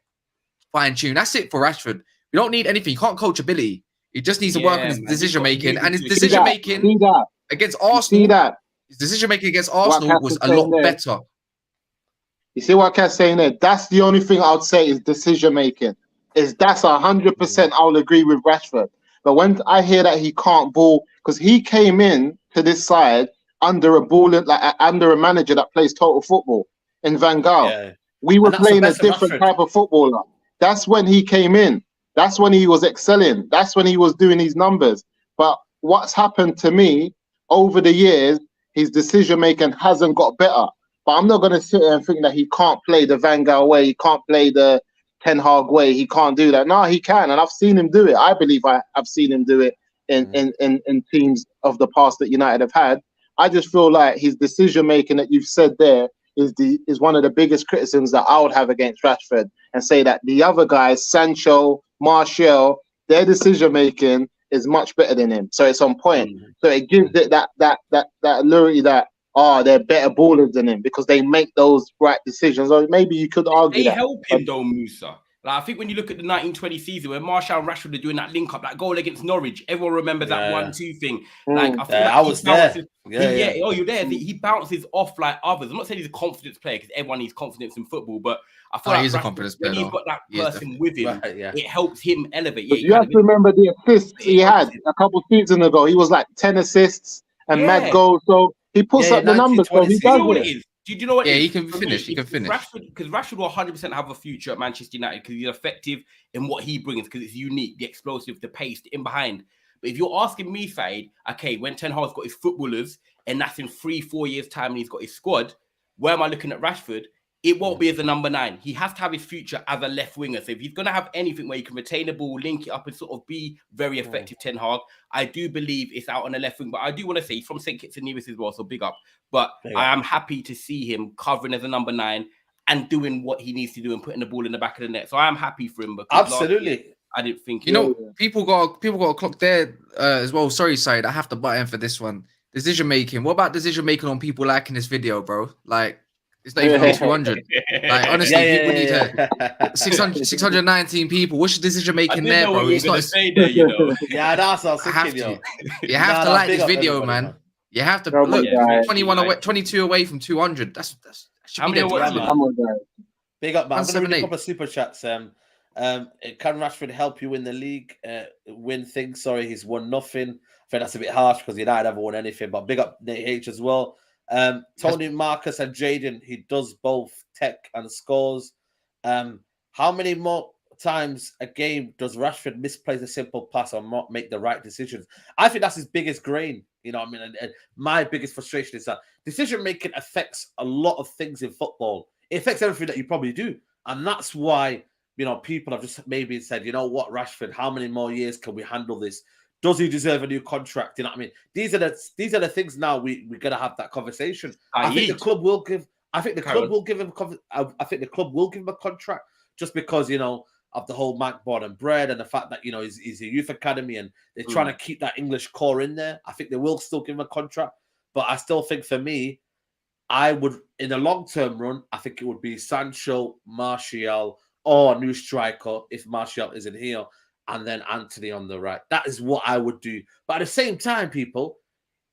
fine-tuned. That's it for Rashford. We don't need anything. You can't coach ability. He just needs to work on his decision making, and his decision making against Arsenal. His decision making against Arsenal was a lot better. You see what Kat's saying there? That's the only thing I would say is decision making. That's 100%. I'll agree with Rashford. But when I hear that he can't ball, because he came in to this side under a manager that plays total football in Van Gaal. Yeah. We were playing a different type of footballer. That's when he came in. That's when he was excelling. That's when he was doing his numbers. But what's happened to me over the years, his decision making hasn't got better. But I'm not going to sit there and think that he can't play the Van Gaal way. He can't play the Ten Hag way. He can't do that. No, he can, and I've seen him do it. I believe I've seen him do it in teams of the past that United have had. I just feel like his decision making that you've said there is one of the biggest criticisms that I would have against Rashford, and say that the other guys, Sancho, Martial, their decision making is much better than him. So it's on point. So it gives it that allure that they're better ballers than him because they make those right decisions. Or maybe you could argue they help him though, Musa. Like, I think when you look at the 1920 season when Martial and Rashford are doing that link up, that goal against Norwich, everyone remembers that 1-2 thing. Like I feel like I was there. Oh, you're there. He bounces off like others. I'm not saying he's a confidence player because everyone needs confidence in football, but I feel like he's a confidence player. When he's got that person with him, it helps him elevate. You have to remember the assists he had a couple of seasons ago. He was like 10 assists and mad goals. So he puts up the numbers. So he does it. Do you know what? Yeah, he can finish. He can finish. Because Rashford will 100% have a future at Manchester United because he's effective in what he brings because it's unique, the explosive, the pace, the in behind. But if you're asking me, Said, okay, when Ten Hag's got his footballers and that's in 3-4 years' time and he's got his squad, where am I looking at Rashford? It won't be as a number 9. He has to have his future as a left winger. So if he's going to have anything where he can retain the ball, link it up and sort of be very effective, Ten Hag, I do believe it's out on the left wing. But I do want to say he's from St. Kitts and Nevis as well, so big up. But I am happy to see him covering as a number 9 and doing what he needs to do and putting the ball in the back of the net. So I am happy for him. Absolutely. I didn't think... People got a clock there as well. Sorry, Said, I have to butt in for this one. Decision making. What about decision making on people liking this video, bro? Like... It's not even on 200. Like, honestly, people need to 619 people. What's your decision making there, bro? It's not there, you know. Yeah, that's what I was thinking. You have to like this video, man. You have to look 21 away, 22 away from 200. That's how many big up, man. I'm gonna read a couple of super chats. Can Rashford help you win the league? Win things? Sorry, he's won nothing. I think that's a bit harsh because United haven't won anything. But big up Nate H as well. Tony, Marcus, and Jadon, he does both tech and scores. How many more times a game does Rashford misplace a simple pass or not make the right decisions? I think that's his biggest grain. You know what I mean? And my biggest frustration is that decision making affects a lot of things in football. It affects everything that you probably do. And that's why, people have just maybe said, you know what, Rashford, how many more years can we handle this? Does he deserve a new contract? You know what I mean? These are the things now we're gonna have that conversation. I think the club will give. I think the club will give him. I think the club will give him a contract just because of the whole Mac Board and Bread and the fact that he's a youth academy and they're trying to keep that English core in there. I think they will still give him a contract, but I still think for me, I would in the long term run. I think it would be Sancho, Martial, or a new striker if Martial isn't here. And then Anthony on the right. That is what I would do. But at the same time, people,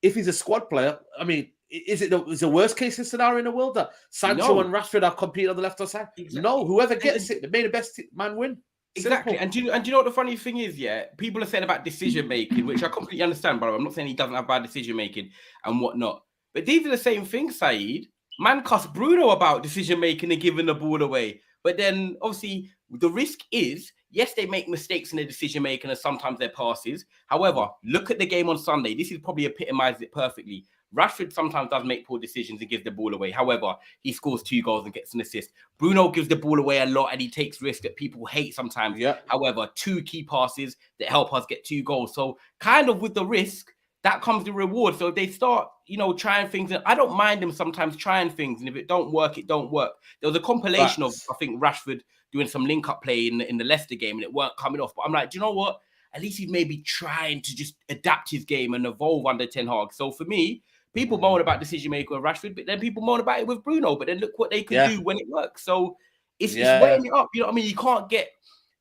if he's a squad player, I mean, is it the worst case scenario in the world that Sancho and Rashford are competing on the left hand side? Exactly. No, whoever gets it, may the best man win. Exactly. And do you know what the funny thing is? Yeah, people are saying about decision making, which I completely understand. But I'm not saying he doesn't have bad decision making and whatnot. But these are the same things, Saeed. Man cussed Bruno about decision making and giving the ball away. But then obviously the risk is Yes, they make mistakes in their decision making and sometimes their passes. However, look at the game on Sunday. This is probably epitomized it perfectly. Rashford sometimes does make poor decisions and gives the ball away. However, he scores 2 goals and gets an assist. Bruno gives the ball away a lot and he takes risks that people hate sometimes. Yeah. However, 2 key passes that help us get 2 goals. So kind of with the risk, that comes the reward. So if they start, trying things, and I don't mind them sometimes trying things. And if it don't work, it don't work. There was a compilation of, I think, Rashford doing some link-up play in the Leicester game and it weren't coming off. But I'm like, do you know what? At least he's maybe trying to just adapt his game and evolve under Ten Hag. So for me, people moan about decision-maker with Rashford, but then people moan about it with Bruno. But then look what they can do when it works. So it's weighing it up. You know what I mean? You can't get...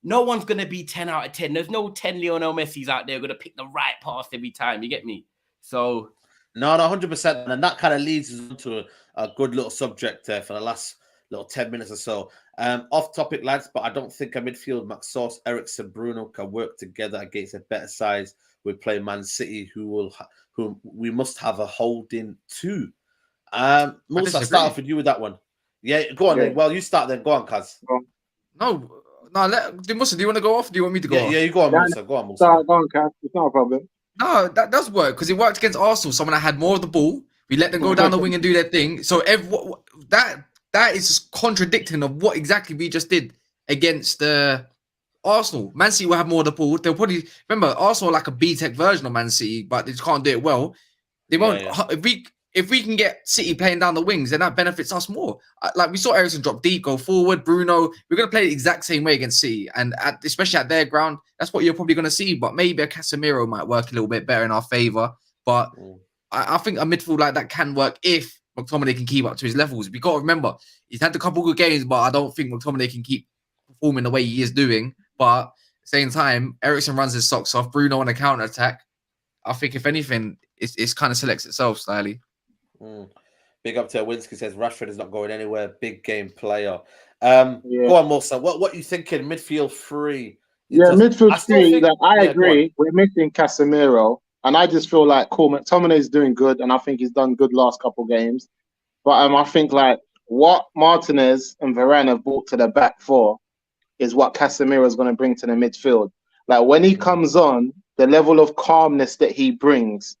No one's going to be 10 out of 10. There's no 10 Lionel Messis out there going to pick the right pass every time. You get me? So... No, 100%. And that kind of leads us into a good little subject for the last little 10 minutes or so. Off topic, lads, but I don't think a midfield, Maxos, Eriksen, Bruno can work together against a better size. We play Man City, who we must have a holding to. Musa, I'll start off with you with that one. Yeah, go on then. Well, you start then. Go on, Kaz. No, Musa, do you want to go off? Do you want me to go off? Yeah, you go on, Musa. Go on, Musa. Go on, Kaz. It's not a problem. No, that does work because it worked against Arsenal. Someone that had more of the ball. We let them go down the wing and do their thing. So that is just contradicting of what exactly we just did against Arsenal. Man City will have more of the ball. They'll probably remember Arsenal are like a B-Tech version of Man City, but they just can't do it well. They won't. If we can get City playing down the wings, then that benefits us more. Like we saw Eriksen drop deep, go forward. Bruno, we're going to play the exact same way against City, and especially at their ground, that's what you're probably going to see. But maybe a Casemiro might work a little bit better in our favour. But I think a midfield like that can work if McTominay can keep up to his levels. We got to remember he's had a couple good games, but I don't think McTominay can keep performing the way he is doing. But at the same time, Eriksen runs his socks off. Bruno on a counter attack. I think if anything, it's kind of selects itself slightly. Big up to Winsky says Rashford is not going anywhere. Big game player. Go on, Musa. What are you thinking? Midfield 3. Midfield 3. I agree. We're missing Casemiro, and I just feel like McTominay is doing good, and I think he's done good last couple games. But I think like what Martinez and Varane have brought to the back four is what Casemiro is going to bring to the midfield. Like when he comes on, the level of calmness that he brings.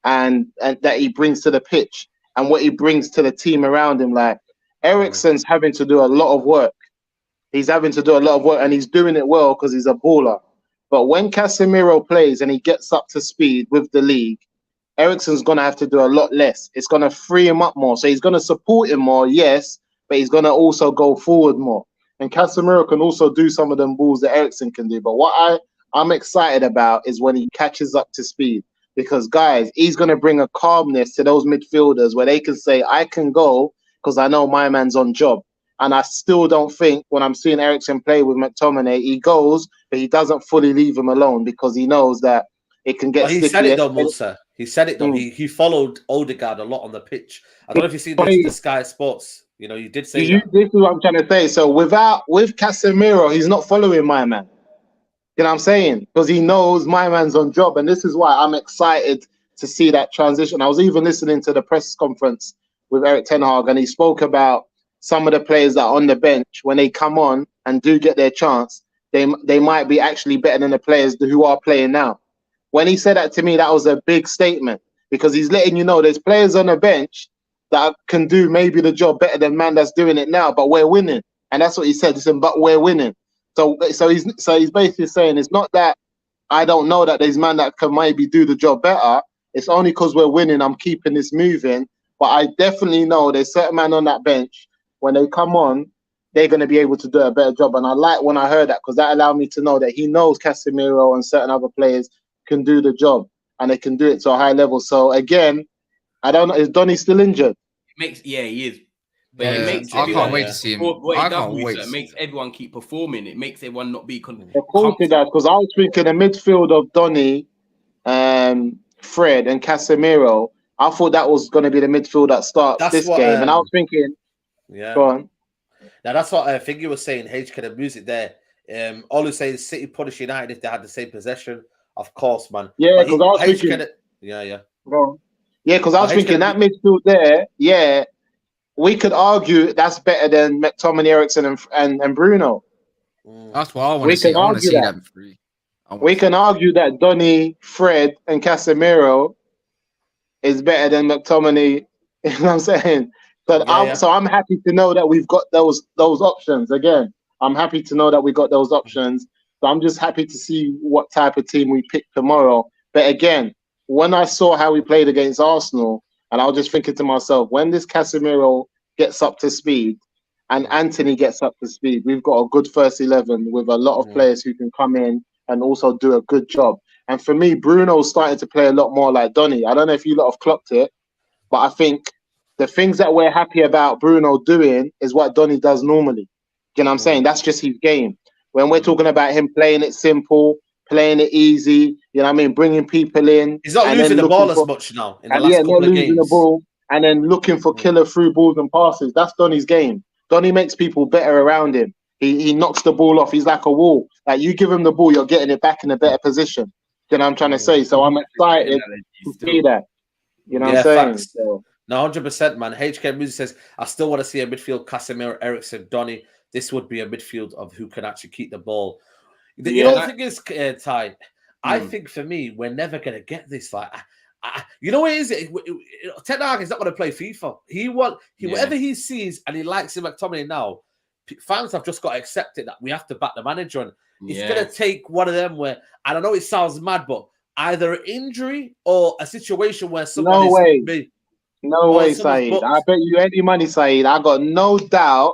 And that he brings to the pitch and what he brings to the team around him. Like Eriksen's having to do a lot of work. He's having to do a lot of work and he's doing it well because he's a baller. But when Casemiro plays and he gets up to speed with the league, Eriksen's going to have to do a lot less. It's going to free him up more. So he's going to support him more, yes, but he's going to also go forward more. And Casemiro can also do some of them balls that Eriksen can do. But what I'm excited about is when he catches up to speed. Because, guys, he's going to bring a calmness to those midfielders where they can say, I can go because I know my man's on job. And I still don't think when I'm seeing Eriksen play with McTominay, he goes, but he doesn't fully leave him alone because he knows that it can get sticky. He said it though, Musa. He said it though. He followed Odegaard a lot on the pitch. I don't know if you see the Sky Sports. You did say that. This is what I'm trying to say. So with Casemiro, he's not following my man. You know what I'm saying? Because he knows my man's on job. And this is why I'm excited to see that transition. I was even listening to the press conference with Erik Ten Hag, and he spoke about some of the players that are on the bench. When they come on and do get their chance, they might be actually better than the players who are playing now. When he said that to me, that was a big statement because he's letting you know there's players on the bench that can do maybe the job better than man that's doing it now, but we're winning. And that's what he said. He said, but we're winning. So he's basically saying it's not that I don't know that there's man that can maybe do the job better. It's only because we're winning, I'm keeping this moving. But I definitely know there's certain man on that bench, when they come on, they're going to be able to do a better job. And I like when I heard that because that allowed me to know that he knows Casemiro and certain other players can do the job and they can do it to a high level. So again, I don't know, is Donny still injured? He is. But Yeah, it makes I can't wait to see him. It makes everyone keep performing. It makes everyone not be Of course it does, because I was thinking a midfield of Donny, Fred and Casemiro. I thought that was going to be the midfield that starts this game. And I was thinking, go on. Now, that's what I think you were saying, HK, the music there. Olu says City punish United if they had the same possession. Of course, man. Yeah, because I was thinking... because I was thinking that midfield there, we could argue that's better than McTominay, Eriksen, and Bruno. That's what I want We to see. can I want to argue see that. that free. We can argue that Donny, Fred, and Casemiro is better than McTominay. You know what I'm saying? But I'm happy to know that we've got those options. Again, I'm happy to know that we got those options. So I'm just happy to see what type of team we pick tomorrow. But again, when I saw how we played against Arsenal, and I was just thinking to myself, when this Casemiro gets up to speed and Anthony gets up to speed, we've got a good first 11 with a lot of players who can come in and also do a good job. And for me, Bruno's starting to play a lot more like Donny. I don't know if you lot have clocked it, but I think the things that we're happy about Bruno doing is what Donny does normally. You know what I'm saying? That's just his game. When we're talking about him playing it simple, playing it easy, you know what I mean, bringing people in. He's not losing the ball as much now in the last couple of games. The ball and then looking for killer through balls and passes. That's Donny's game. Donny makes people better around him. He knocks the ball off. He's like a wall. Like you give him the ball, you're getting it back in a better position. You know what I'm trying to say? So I'm excited to see that. You know what I'm saying? So. No, 100%, man. HK Music says, I still want to see a midfield, Casemiro, Eriksen, Donny. This would be a midfield of who can actually keep the ball. You know, the thing is, Ty, I think for me, we're never going to get this. Like, you know what it is? Ten Hag is not going to play FIFA. Whatever he sees and he likes him McTominay now, fans have just got to accept it that we have to back the manager. And it's going to take one of them where, and I know it sounds mad, but either an injury or a situation where someone No way, Saeed. I bet you any money, Saeed. I got no doubt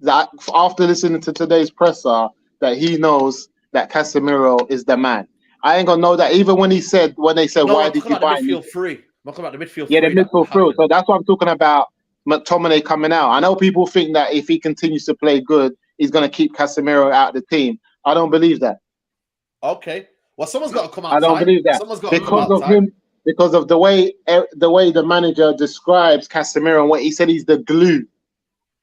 that after listening to today's presser, that he knows that Casemiro is the man. I ain't gonna know that even when they said, why did you buy the midfield free? I'm talking about the midfield free. Yeah, the midfield free. So that's what I'm talking about. McTominay coming out. I know people think that if he continues to play good, he's gonna keep Casemiro out of the team. I don't believe that. Okay. Well, someone's got to come out. I don't believe that because of the way the manager describes Casemiro and what he said he's the glue.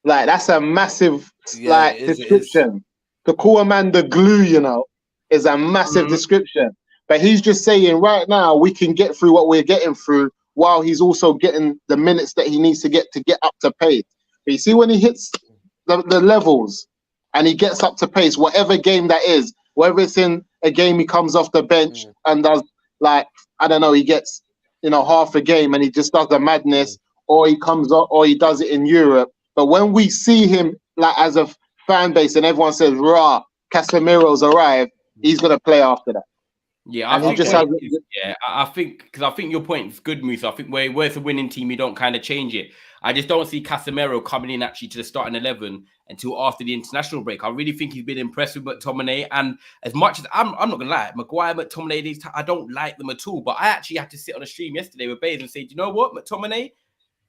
Like that's a massive description. To call a man the glue, you know, is a massive description. But he's just saying right now we can get through what we're getting through while he's also getting the minutes that he needs to get up to pace. But you see when he hits the levels and he gets up to pace, whatever game that is, whether it's in a game he comes off the bench and does like, I don't know, he gets, half a game and he just does the madness, or he comes up, or he does it in Europe. But when we see him like as a fan base and everyone says, "Rah, Casemiro's arrived," he's gonna play after that. Yeah, I think your point is good, Musa. I think where it's a winning team, you don't kind of change it. I just don't see Casemiro coming in actually to the starting 11 until after the international break. I really think he's been impressed with McTominay, and as much as I'm not gonna lie, Maguire, McTominay, I don't like them at all. But I actually had to sit on a stream yesterday with Bays and say, do you know what, McTominay?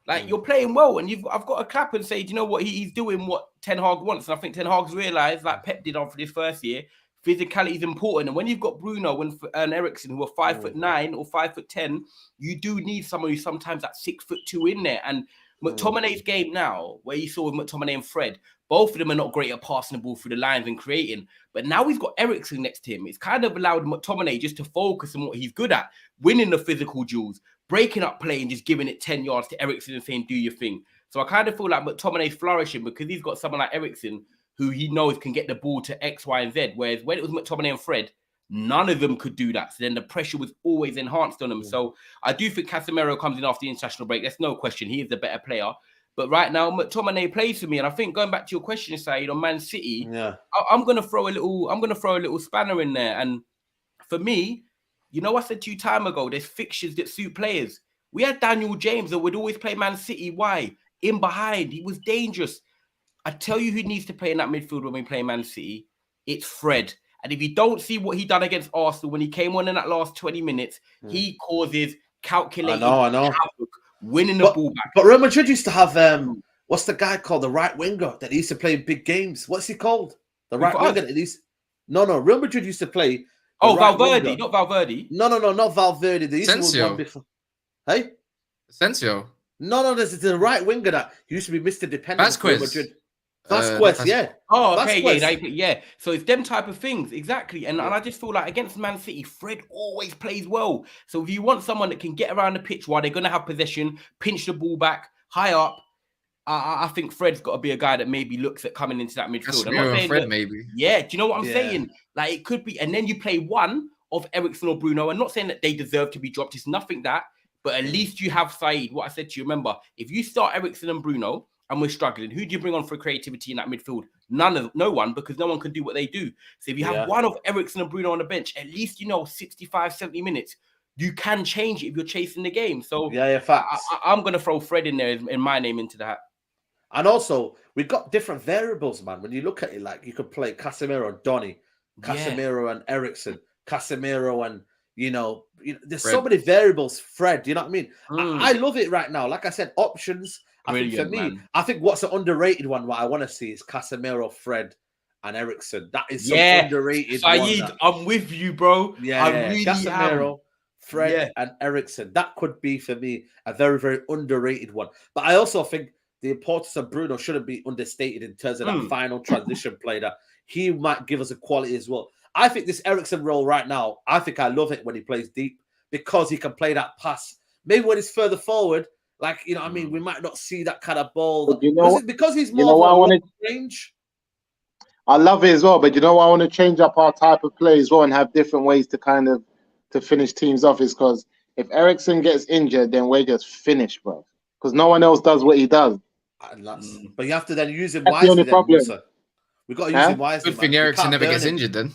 Like you're playing well, and I've got to clap and say, do you know what, he's doing what Ten Hag wants, and I think Ten Hag's realised, like Pep did after this first year, physicality is important. And when you've got Bruno and Eriksen who are 5'9" or 5'10", you do need someone who's sometimes at 6'2" in there. And McTominay's game now, where you saw with McTominay and Fred, both of them are not great at passing the ball through the lines and creating. But now he's got Eriksen next to him. It's kind of allowed McTominay just to focus on what he's good at, winning the physical duels, breaking up play and just giving it 10 yards to Eriksen and saying, do your thing. So I kind of feel like McTominay's flourishing because he's got someone like Eriksen who he knows can get the ball to X, Y, and Z. Whereas when it was McTominay and Fred, none of them could do that. So then the pressure was always enhanced on them. So I do think Casemiro comes in after the international break. There's no question. He is the better player. But right now, McTominay plays for me. And I think going back to your question, Saeed, on Man City, I'm gonna throw a little spanner in there. And for me, I said to you time ago, there's fixtures that suit players. We had Daniel James that would always play Man City. Why? In behind. He was dangerous. I tell you who needs to play in that midfield when we play Man City. It's Fred. And if you don't see what he done against Arsenal when he came on in that last 20 minutes, he causes calculated havoc, winning the ball back. But Real Madrid used to have, what's the guy called? The right winger that used to play in big games. What's he called? The right winger that used... No, Real Madrid used to play... Valverde, not Valverde. No, not Valverde. They used Sancho. To one before. Hey? Sancho. No, there's the right winger that used to be Mr. Dependent. Vasquez. Vasquez, yeah. Oh, okay, yeah. So it's them type of things, exactly. And I just feel like against Man City, Fred always plays well. So if you want someone that can get around the pitch while they're going to have possession, pinch the ball back, high up, I think Fred's got to be a guy that maybe looks at coming into that midfield. I'm not saying Fred, that, maybe. Yeah, do you know what I'm saying? Like, it could be, and then you play one of Eriksen or Bruno. I'm not saying that they deserve to be dropped. It's nothing that, but at least you have Said. What I said to you, remember, if you start Eriksen and Bruno and we're struggling, who do you bring on for creativity in that midfield? No one, because no one can do what they do. So if you have one of Eriksen and Bruno on the bench, at least, 65, 70 minutes, you can change it if you're chasing the game. So I'm going to throw Fred in there in my name into that. And also, we've got different variables, man. When you look at it, like, you could play Casemiro and Donny, Casemiro and Eriksen, Casemiro and, there's so many variables. Fred, you know what I mean? I love it right now. Like I said, options. Brilliant, I think for me, man. I think what's an underrated one, what I want to see is Casemiro, Fred, and Eriksen. That is some underrated Saeed, I'm with you, bro. I really Casemiro, am. Fred, and Eriksen. That could be, for me, a very, very underrated one. But I also think the importance of Bruno shouldn't be understated in terms of that final transition play that he might give us a quality as well. I think this Eriksen role right now, I think I love it when he plays deep because he can play that pass. Maybe when he's further forward, like, I mean, we might not see that kind of ball. Because he's more of a range. I love it as well, but I want to change up our type of play as well and have different ways to finish teams off is because if Eriksen gets injured, then we're just finished, bro. Because no one else does what he does. But you have to then use him wisely. We've got to use him wisely. Good thing Eriksen never gets injured then.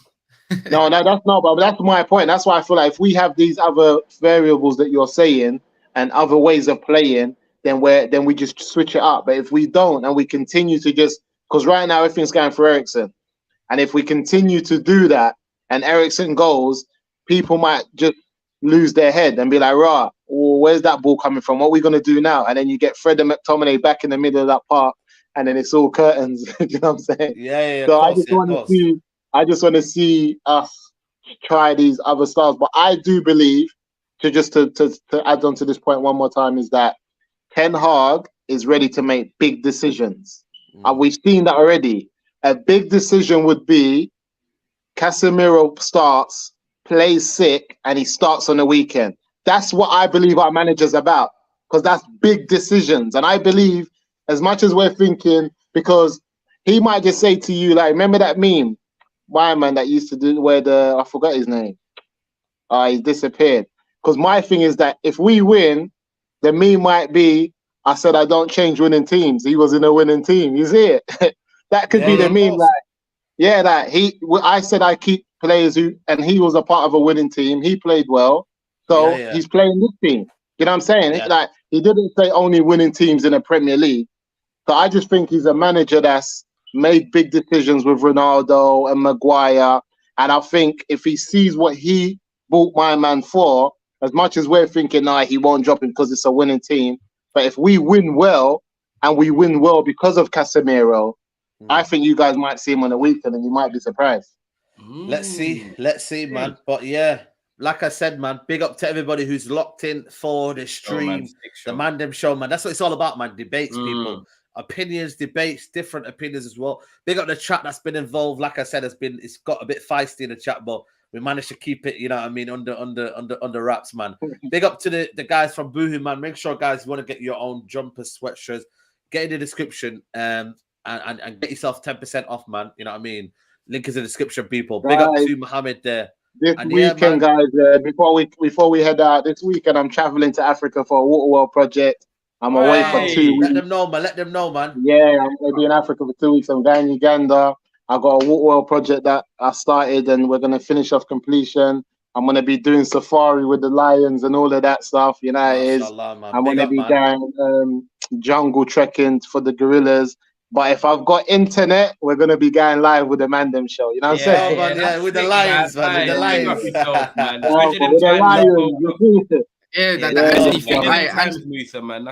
No, that's not. But that's my point. That's why I feel like if we have these other variables that you're saying and other ways of playing, then we just switch it up. But if we don't and we continue to because right now everything's going for Eriksen, and if we continue to do that and Eriksen goes, people might just lose their head and be like, "Rah, where's that ball coming from? What are we gonna do now?" And then you get Fred and McTominay back in the middle of that park, and then it's all curtains. You know what I'm saying? Yeah. So I just want to see us try these other styles. But I do believe, to add on to this point one more time, is that Ten Hag is ready to make big decisions. We've seen that already. A big decision would be Casemiro starts, plays sick, and he starts on the weekend. That's what I believe our manager's about, because that's big decisions. And I believe, as much as we're thinking, because he might just say to you, like, remember that meme? My man that used to do where I forgot his name. He disappeared. Because my thing is that if we win, the meme might be, I said I don't change winning teams. He was in a winning team. You see it? That could be the meme. I said I keep players and he was a part of a winning team. He played well. So he's playing this team. You know what I'm saying? Yeah. Like, he didn't say only winning teams in the Premier League. So I just think he's a manager that's made big decisions with Ronaldo and Maguire. And I think if he sees what he bought my man for, as much as we're thinking, he won't drop him because it's a winning team. But if we win well, and we win well because of Casemiro, I think you guys might see him on the weekend and you might be surprised. Let's see, man. But yeah, like I said, man, big up to everybody who's locked in for the stream, the Mandem show, man. That's what it's all about, man. Debates, people. Opinions, debates, different opinions as well. Big up the chat that's been involved. Like I said, it's got a bit feisty in the chat, but we managed to keep it, you know what I mean, under wraps, man. Big up to the guys from Boohoo, man. Make sure, guys, you want to get your own jumpers, sweatshirts, get in the description and get yourself 10% off, man. You know what I mean? Link is in the description, people. Big up to Mohammed there. This weekend, guys, before we head out, this weekend I'm traveling to Africa for a water well project. I'm away for 2 weeks. Let them know, man. Yeah, I'm going to be in Africa for 2 weeks. I'm going to Uganda. I got a water well project that I started, and we're going to finish off completion. I'm going to be doing safari with the lions and all of that stuff. You know how it is. I'm going to be going jungle trekking for the gorillas. But if I've got internet, we're going to be going live with the Mandem show. You know what I'm saying? Yeah, with the lions, man. With the lions.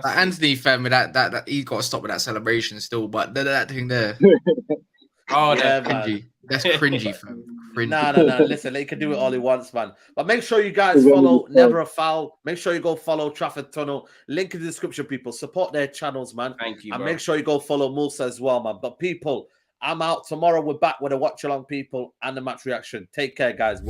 Anthony fan with that he got to stop with that celebration still, but that thing there. That's cringy. That's cringy, fam. Cringy. No. Listen, he can do it all he wants, man. But make sure you guys follow Never a Foul. Make sure you go follow Trafford Tunnel. Link in the description, people. Support their channels, man. Thank you. And make sure you go follow Musa as well, man. But people, I'm out tomorrow. We're back with a watch along, people, and the match reaction. Take care, guys.